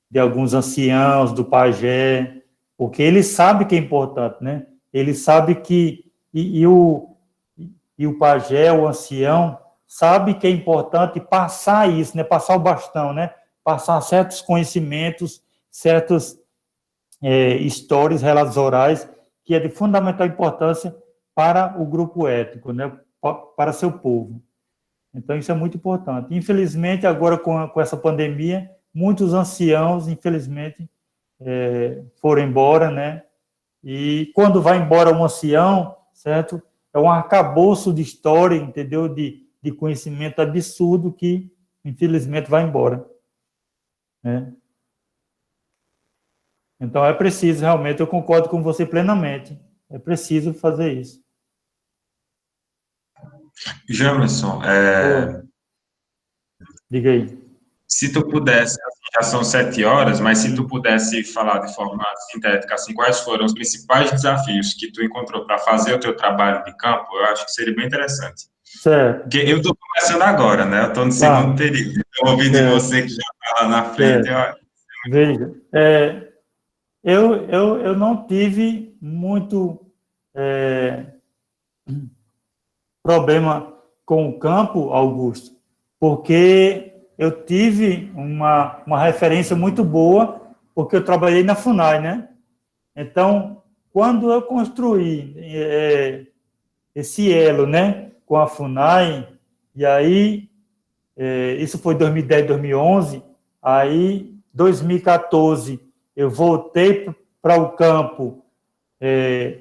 de alguns anciãos, do pajé, porque ele sabe que é importante, né? Ele sabe que e o pajé, o ancião, sabe que é importante passar isso, né? Passar o bastão, né? Passar certos conhecimentos, certas histórias, relatos orais, que é de fundamental importância para o grupo étnico, né? Para seu povo. Então, isso é muito importante. Infelizmente, agora com essa pandemia, muitos anciãos, infelizmente, foram embora, né? E quando vai embora um ancião, certo? É um arcabouço de história, entendeu? De conhecimento absurdo que, infelizmente, vai embora, né? Então, é preciso, realmente, eu concordo com você plenamente, é preciso fazer isso. Jamerson, Diga aí. se tu pudesse, já são 7 horas, mas se tu pudesse falar de forma sintética, assim, quais foram os principais desafios que tu encontrou para fazer o teu trabalho de campo, eu acho que seria bem interessante. Certo. Porque eu estou começando agora, né? Eu estou no segundo período. Então, ouvindo de você que já está lá na frente, Veja, eu não tive muito problema com o campo, Augusto, porque eu tive uma referência muito boa, porque eu trabalhei na FUNAI, né? Então, quando eu construí esse elo, né, com a FUNAI, e aí, isso foi 2010, 2011, aí, 2014, eu voltei para o campo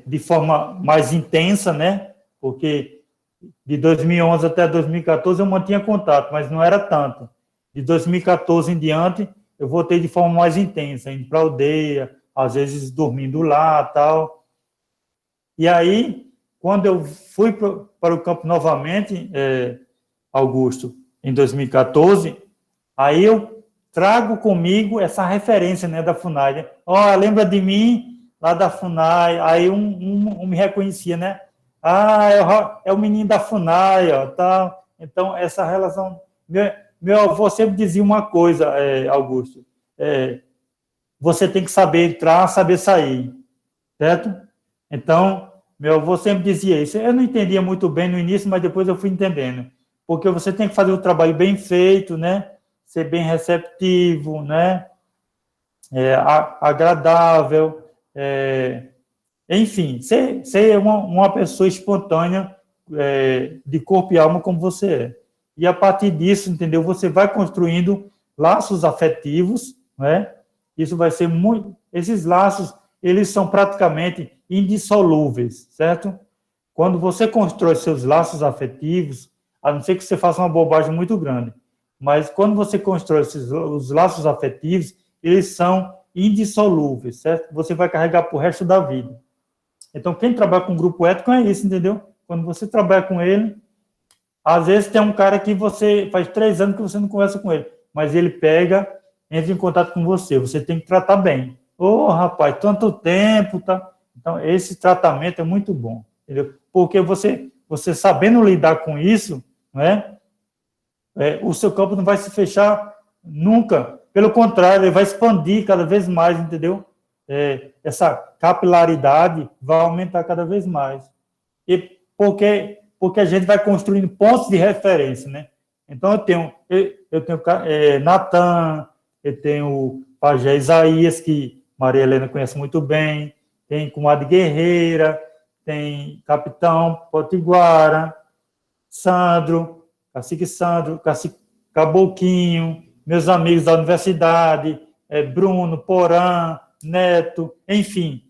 de forma mais intensa, né, porque de 2011 até 2014 eu mantinha contato, mas não era tanto. De 2014 em diante, eu voltei de forma mais intensa, indo para a aldeia, às vezes dormindo lá, tal. E aí, quando eu fui para o campo novamente, Augusto, em 2014, aí eu trago comigo essa referência, né, da FUNAI. Né? Lembra de mim, lá da FUNAI? Aí um me reconhecia, né? É o menino da FUNAI, ó, tal. Então, essa relação... Meu avô sempre dizia uma coisa, Augusto, você tem que saber entrar, saber sair, certo? Então, meu avô sempre dizia isso. Eu não entendia muito bem no início, mas depois eu fui entendendo. Porque você tem que fazer o trabalho bem feito, né? Ser bem receptivo, né? Agradável, enfim, ser uma pessoa espontânea, de corpo e alma como você é. E a partir disso, entendeu? Você vai construindo laços afetivos, né? Isso vai ser muito... Esses laços, eles são praticamente indissolúveis, certo? Quando você constrói seus laços afetivos, a não ser que você faça uma bobagem muito grande, mas quando você constrói os laços afetivos, eles são indissolúveis, certo? Você vai carregar para o resto da vida. Então, quem trabalha com grupo ético é isso, entendeu? Quando você trabalha com ele, às vezes tem um cara que você faz 3 anos que você não conversa com ele, mas ele pega, entra em contato com você, você tem que tratar bem. Rapaz, tanto tempo, tá? Então, esse tratamento é muito bom, entendeu? Porque você sabendo lidar com isso, né, o seu campo não vai se fechar nunca. Pelo contrário, ele vai expandir cada vez mais, entendeu? Essa capilaridade vai aumentar cada vez mais. E porque a gente vai construindo pontos de referência, né? Então, eu tenho Natan, eu tenho o Pajé Isaías, que Maria Helena conhece muito bem, tem Comadre Guerreira, tem Capitão Potiguara, Cacique Caboclinho, meus amigos da universidade, Bruno, Porã, Neto, enfim,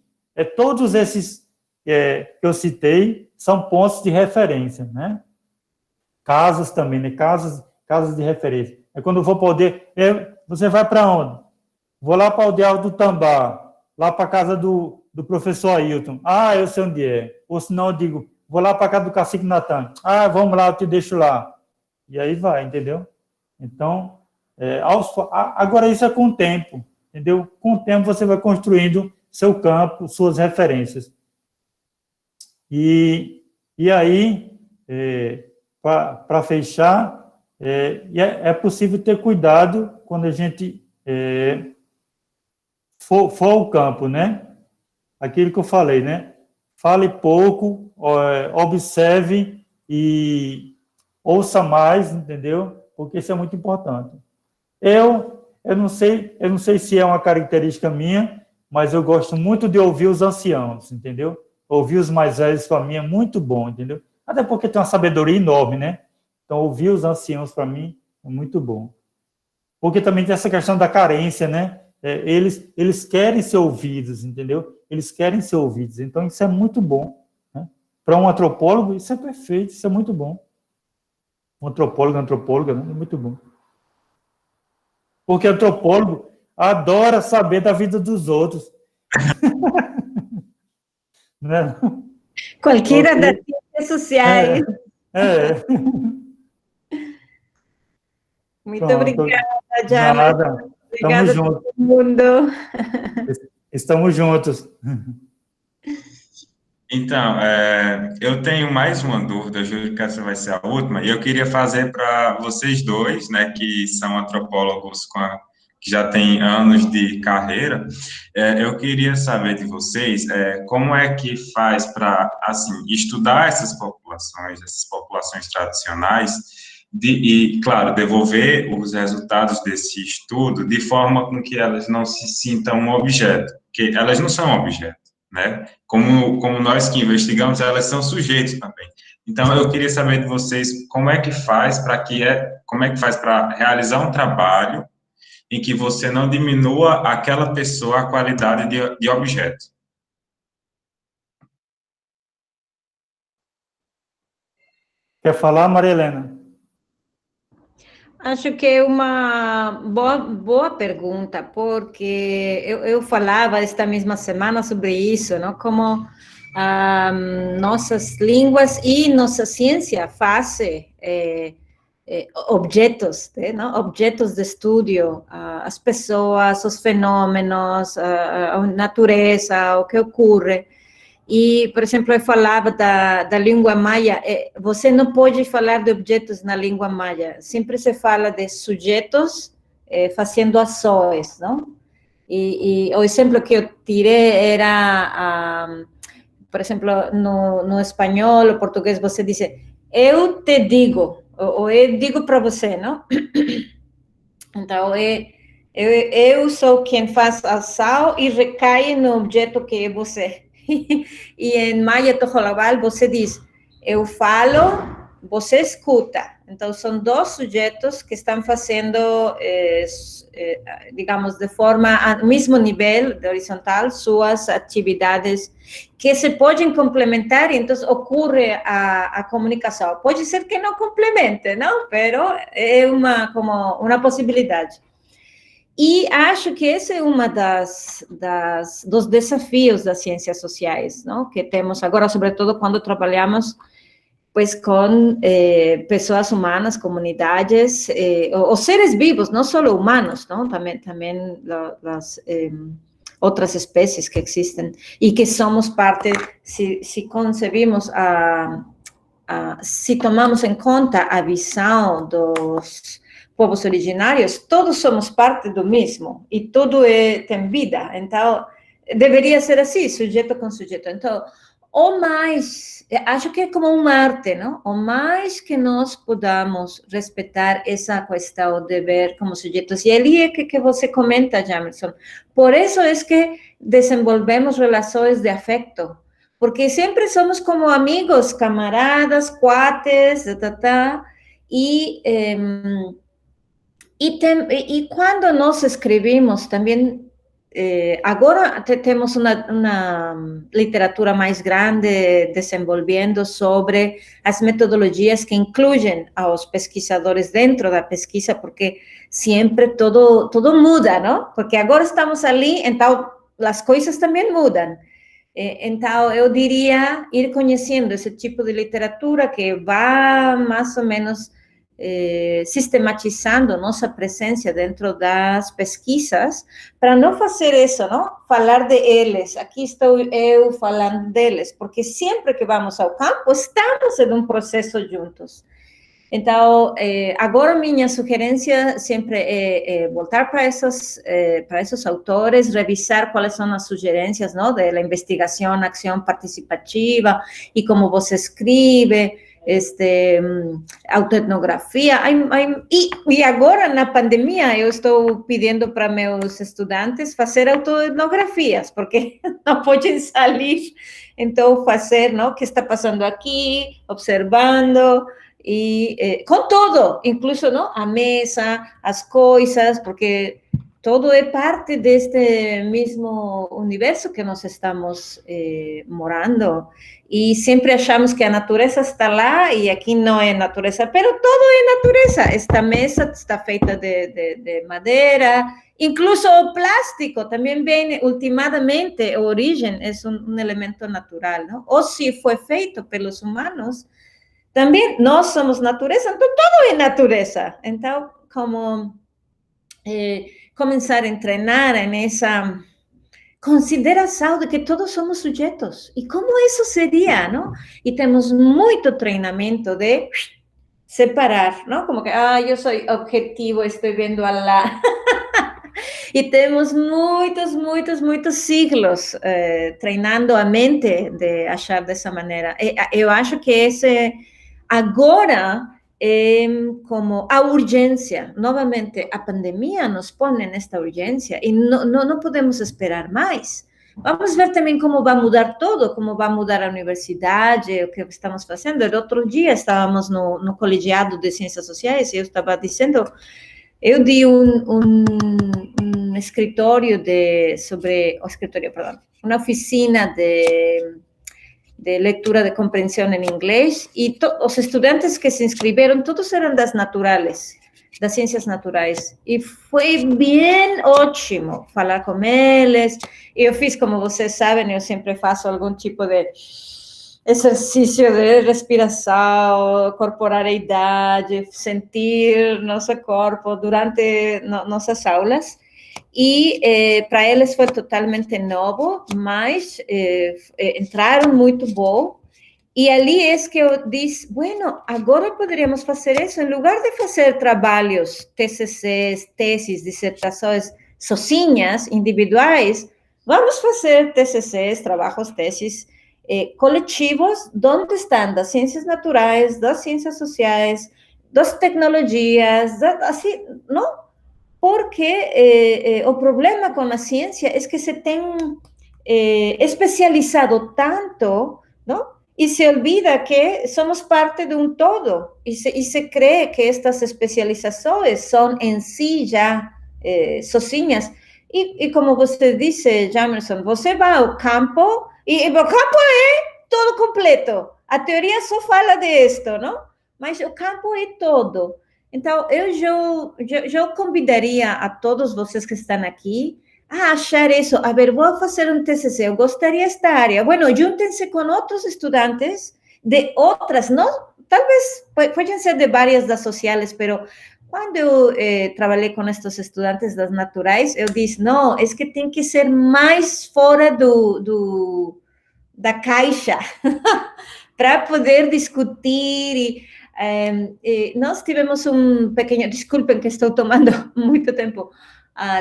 todos esses que eu citei são pontos de referência, né? Casas também, né? Casas de referência. Quando eu vou poder, você vai para onde? Vou lá para o Aldeia do Tambá, lá para a casa do professor Ailton. Eu sei onde é. Ou senão eu digo, vou lá para a casa do cacique Natan. Vamos lá, eu te deixo lá. E aí vai, entendeu? Então, agora isso é com o tempo, entendeu? Com o tempo você vai construindo seu campo, suas referências. E aí, para fechar, é possível ter cuidado quando a gente for ao campo, né? Aquilo que eu falei, né? Fale pouco, observe e ouça mais, entendeu? Porque isso é muito importante. Eu não sei se é uma característica minha, mas eu gosto muito de ouvir os anciãos, entendeu? Ouvir os mais velhos, para mim, é muito bom, entendeu? Até porque tem uma sabedoria enorme, né? Então, ouvir os anciãos, para mim, é muito bom. Porque também tem essa questão da carência, né? Eles querem ser ouvidos, entendeu? Eles querem ser ouvidos. Então, isso é muito bom. Né? Para um antropólogo, isso é perfeito, isso é muito bom. Um antropólogo, antropóloga, né? É muito bom. Porque antropólogo adora saber da vida dos outros. Né? Qualquer das ciências sociais. Muito obrigada, Jana. Nada. Estamos juntos. Todo mundo. Estamos juntos. Então, eu tenho mais uma dúvida, juro que essa vai ser a última, e eu queria fazer para vocês dois, né, que são antropólogos que já têm anos de carreira, eu queria saber de vocês como é que faz para, assim, estudar essas populações tradicionais, e, claro, devolver os resultados desse estudo de forma com que elas não se sintam um objeto, porque elas não são objetos, né? Como nós que investigamos, elas são sujeitos também. Então, eu queria saber de vocês como é que faz para realizar um trabalho em que você não diminua aquela pessoa a qualidade de objeto. Quer falar, Maria Helena? Acho que é uma boa pergunta, porque eu falava esta mesma semana sobre isso, não? Como nossas línguas e nossa ciência fazem objetos, não? Objetos de estudo, as pessoas, os fenômenos, a natureza, o que ocorre. E, por exemplo, eu falava da língua maia, você não pode falar de objetos na língua maia, sempre se fala de sujeitos fazendo ações, não? E o exemplo que eu tirei era, por exemplo, no espanhol, no português, você diz, eu te digo, ou eu digo para você, não? Então, eu sou quem faz ação e recai no objeto que é você. E em Maya Tojolabal você diz, eu falo, você escuta. Então, são dois sujeitos que estão fazendo, digamos, de forma, ao mesmo nível, de horizontal, suas atividades que se podem complementar e, então, ocorre a comunicação. Pode ser que não complemente, não? Pero é como uma possibilidade. E acho que esse é uma dos desafios das ciências sociais, não? Que temos agora, sobretudo quando trabalhamos pues, com pessoas humanas, comunidades, os seres vivos, não só humanos, não? Também as outras espécies que existem e que somos parte, se concebimos, se tomamos em conta a visão dos povos originários, todos somos parte do mesmo, e tudo tem vida, então, deveria ser assim, sujeito com sujeito. Então, o mais, acho que é como uma arte, não? O mais que nós podamos respeitar essa questão de ver como sujeitos, e ali é que você comenta, Jamerson, por isso é que desenvolvemos relações de afeto, porque sempre somos como amigos, camaradas, cuates, e quando nós escrevemos também, agora temos uma literatura mais grande desenvolvendo sobre as metodologias que incluem aos pesquisadores dentro da pesquisa, porque sempre todo muda, não? Porque agora estamos ali, então as coisas também mudam. Então, eu diria ir conhecendo esse tipo de literatura que vai mais ou menos sistematizando nossa presença dentro das pesquisas, para não fazer isso, não? Falar de eles, aqui estou eu falando deles, porque sempre que vamos ao campo, estamos em um processo juntos. Então, agora minha sugerência sempre é voltar para esses autores, revisar quais são as sugerências, não, da investigação, ação participativa, e como você escreve, autoetnografia, e agora na pandemia eu estou pedindo para meus estudantes fazer autoetnografias, porque não podem sair, então fazer, não, o que está passando aqui, observando, e com tudo, incluso, não, a mesa, as coisas, porque todo é parte deste mesmo universo que nós estamos morando, e sempre achamos que a natureza está lá, e aqui não é natureza, pero todo é natureza. Esta mesa está feita de madeira, incluso o plástico também vem, ultimadamente, a origem é um elemento natural, não? Ou se foi feito pelos humanos, também nós somos natureza, então tudo é natureza. Então, como começar a treinar nessa consideração de que todos somos sujeitos. E como isso seria, não? E temos muito treinamento de separar, não? Como que, eu sou objetivo, estou vendo lá. E temos muitos siglos treinando a mente de achar dessa maneira. Eu acho que esse agora como a urgência. Novamente, a pandemia nos põe nesta urgência e não podemos esperar mais. Vamos ver também como vai mudar tudo, como vai mudar a universidade, o que estamos fazendo. No outro dia estávamos no colegiado de Ciências Sociais e eu estava dizendo, eu di um escritório uma oficina de leitura de compreensão em inglês e os estudantes que se inscreveram, todos eram das ciências naturais. E foi bem ótimo falar com eles. Eu fiz, como vocês sabem, eu sempre faço algum tipo de exercício de respiração, corporalidade, sentir nosso corpo durante nossas aulas. E para eles foi totalmente novo, mas entraram muito bom. E ali é que eu disse, bueno, agora poderíamos fazer isso, em lugar de fazer trabalhos, TCCs, teses, dissertações sozinhas, individuais, vamos fazer TCCs, trabalhos, teses coletivos, onde estão das ciências naturais, das ciências sociais, das tecnologias, assim, não? Porque o problema com a ciência é que se tem especializado tanto, não? E se olvida que somos parte de um todo, e se crê que estas especializações são em si já sozinhas. E como você disse, Jamerson, você vai ao campo, e o campo é todo completo. A teoria só fala disto, não? Mas o campo é todo. Então, eu convidaria a todos vocês que estão aqui a achar isso. A ver, vou fazer um TCC, eu gostaria desta área. Bueno, juntem-se com outros estudantes de outras, não? Talvez, podem ser de várias das sociais, mas quando eu trabalhei com estes estudantes das naturais, eu disse, não, é que tem que ser mais fora da caixa para poder discutir nós tivemos um pequeno, desculpem que estou tomando muito tempo,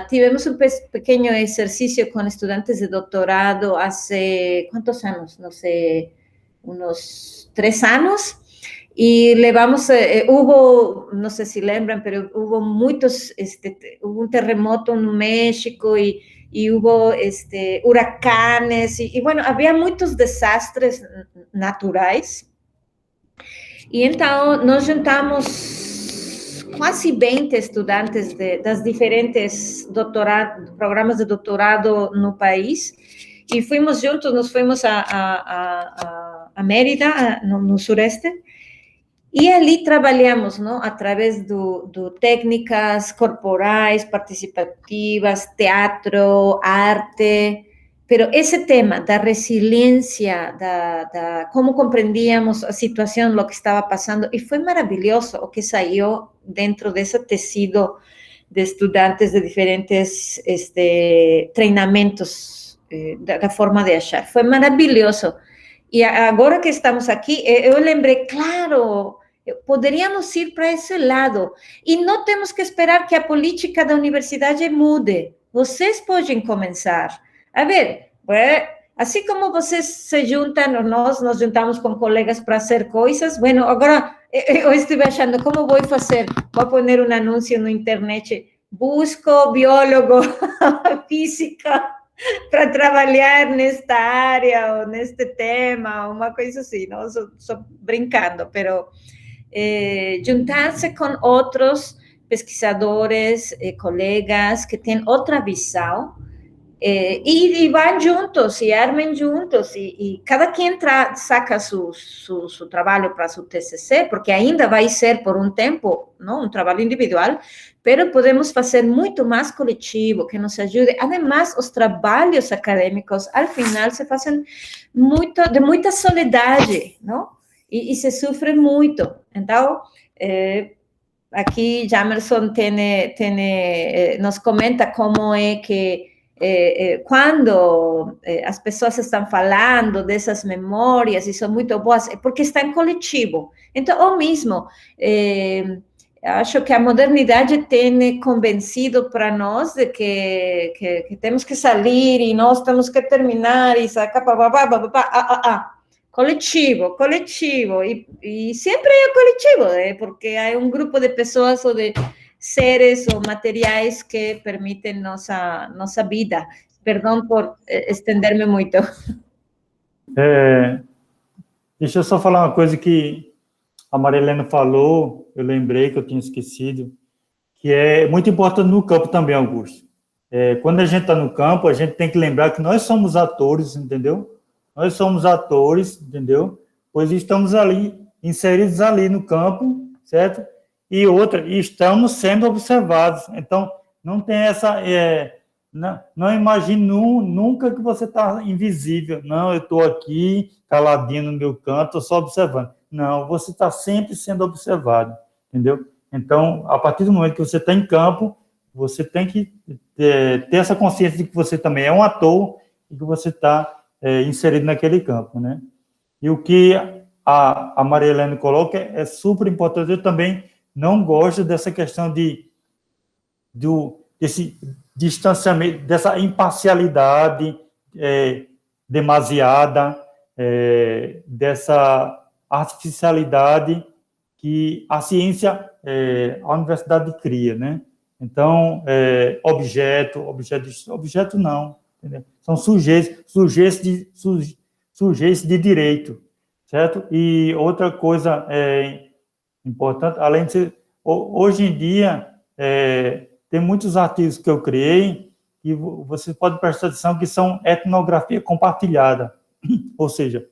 tivemos um pequeno exercício com estudantes de doutorado há quantos anos? Não sei, uns 3 anos, e levamos, não sei se lembram, mas houve muitos, houve um terremoto no México e houve huracanes, e bueno, havia muitos desastres naturais. E então, nós juntamos quase 20 estudantes das diferentes programas de doutorado no país, e fomos juntos, nós fomos a Mérida, no sureste, e ali trabalhamos, não, através do técnicas corporais, participativas, teatro, arte. Pero esse tema da resiliência, como compreendíamos a situação, o que estava passando, e foi maravilhoso o que saiu dentro desse tecido de estudantes de diferentes treinamentos da forma de achar. Foi maravilhoso. E agora que estamos aqui, eu lembrei, claro, poderíamos ir para esse lado. E não temos que esperar que a política da universidade mude. Vocês podem começar. A ver, assim como vocês se juntam, nós nos juntamos com colegas para hacer coisas, bueno, agora eu estive achando, como vou fazer? Vou pôr um anúncio na internet, busco biólogo, física, para trabalhar nesta área, ou neste tema, uma coisa assim, não? Só brincando, pero juntar-se com outros pesquisadores, colegas que têm outra visão, e vão juntos, e armem juntos, e cada quem saca seu trabalho para seu TCC, porque ainda vai ser por um tempo, não, um trabalho individual, mas podemos fazer muito mais coletivo, que nos ajude. Ademais, os trabalhos acadêmicos, ao final, se fazem de muita soledade, não? E se sofre muito. Então, aqui Jamerson nos comenta como é que quando as pessoas estão falando dessas memórias e são muito boas, é porque está em coletivo. Então, o mesmo, acho que a modernidade tem convencido para nós de que temos que sair e nós temos que terminar e sacar, coletivo, e sempre é coletivo, porque há um grupo de pessoas ou de seres ou materiais que permitem nossa vida. Perdão por estender-me muito. Deixa eu só falar uma coisa que a Maria Helena falou, eu lembrei que eu tinha esquecido, que é muito importante no campo também, Augusto. Quando a gente está no campo, a gente tem que lembrar que nós somos atores, entendeu? Nós somos atores, entendeu? Pois estamos ali, inseridos ali no campo, certo? E estamos sendo observados. Então, não tem essa... não imagine nunca que você está invisível. Não, eu estou aqui, caladinho no meu canto, só observando. Não, você está sempre sendo observado, entendeu? Então, a partir do momento que você está em campo, você tem que ter essa consciência de que você também é um ator e que você está inserido naquele campo, né? E o que a Maria Helena coloca é super importante. Eu também não gosto dessa questão desse distanciamento, dessa imparcialidade demasiada, dessa artificialidade que a ciência, a universidade cria, né? Então, objeto não, entendeu? São sujeitos de direito, certo? E outra coisa importante, além de ser, hoje em dia, tem muitos artigos que eu criei e você pode prestar atenção que são etnografia compartilhada, ou seja,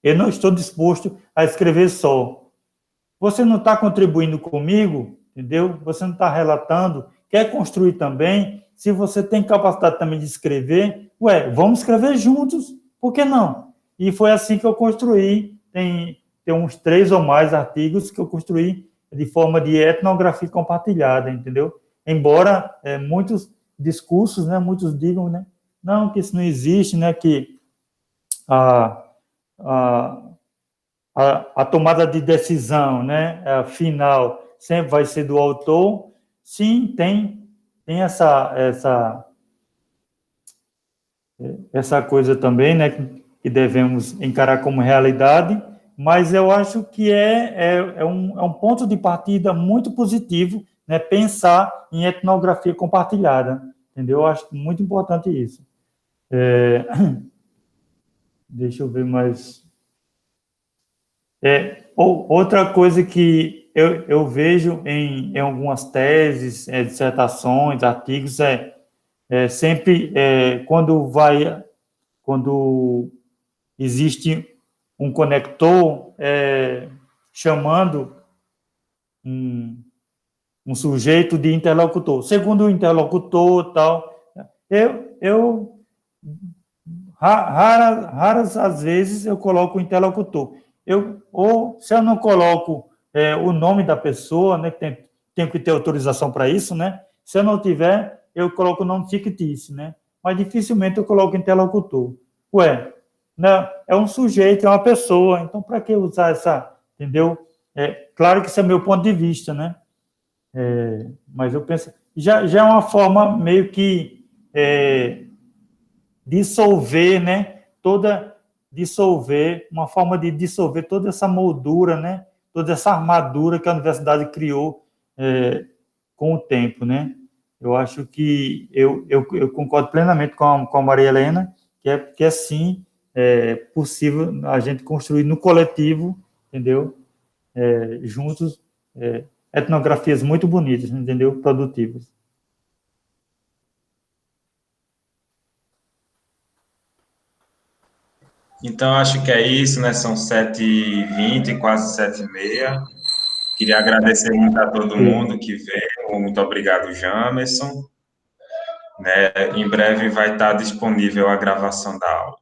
eu não estou disposto a escrever só. Você não está contribuindo comigo, entendeu? Você não está relatando, quer construir também. Se você tem capacidade também de escrever, vamos escrever juntos, por que não? E foi assim que eu construí, tem uns 3 ou mais artigos que eu construí de forma de etnografia compartilhada, entendeu? Embora muitos discursos, né, muitos digam, né, não, que isso não existe, né, que a tomada de decisão, né, final, sempre vai ser do autor. Sim, tem essa coisa também, né, que devemos encarar como realidade, mas eu acho que é um ponto de partida muito positivo, né, pensar em etnografia compartilhada, entendeu? Eu acho muito importante isso. Deixa eu ver mais... outra coisa que eu vejo em algumas teses, dissertações, artigos, sempre quando existe um conector chamando um sujeito de interlocutor. Segundo o interlocutor, tal, raras as vezes eu coloco o interlocutor. Ou se eu não coloco o nome da pessoa, né, tenho que ter autorização para isso, né? Se eu não tiver, eu coloco o nome fictício, né? Mas dificilmente eu coloco interlocutor. Não, é um sujeito, é uma pessoa, então para que usar essa, entendeu? Claro que esse é meu ponto de vista, né? Mas eu penso, já é uma forma meio que dissolver, né? Uma forma de dissolver toda essa moldura, né? Toda essa armadura que a universidade criou com o tempo, né? Eu acho que eu concordo plenamente com a Maria Helena, que é sim possível a gente construir no coletivo, entendeu? Juntos, etnografias muito bonitas, entendeu? Produtivas. Então, acho que é isso, né? São 7h20, quase 7h30. Queria agradecer muito a todo mundo que veio. Muito obrigado, Jamerson. Né? Em breve vai estar disponível a gravação da aula.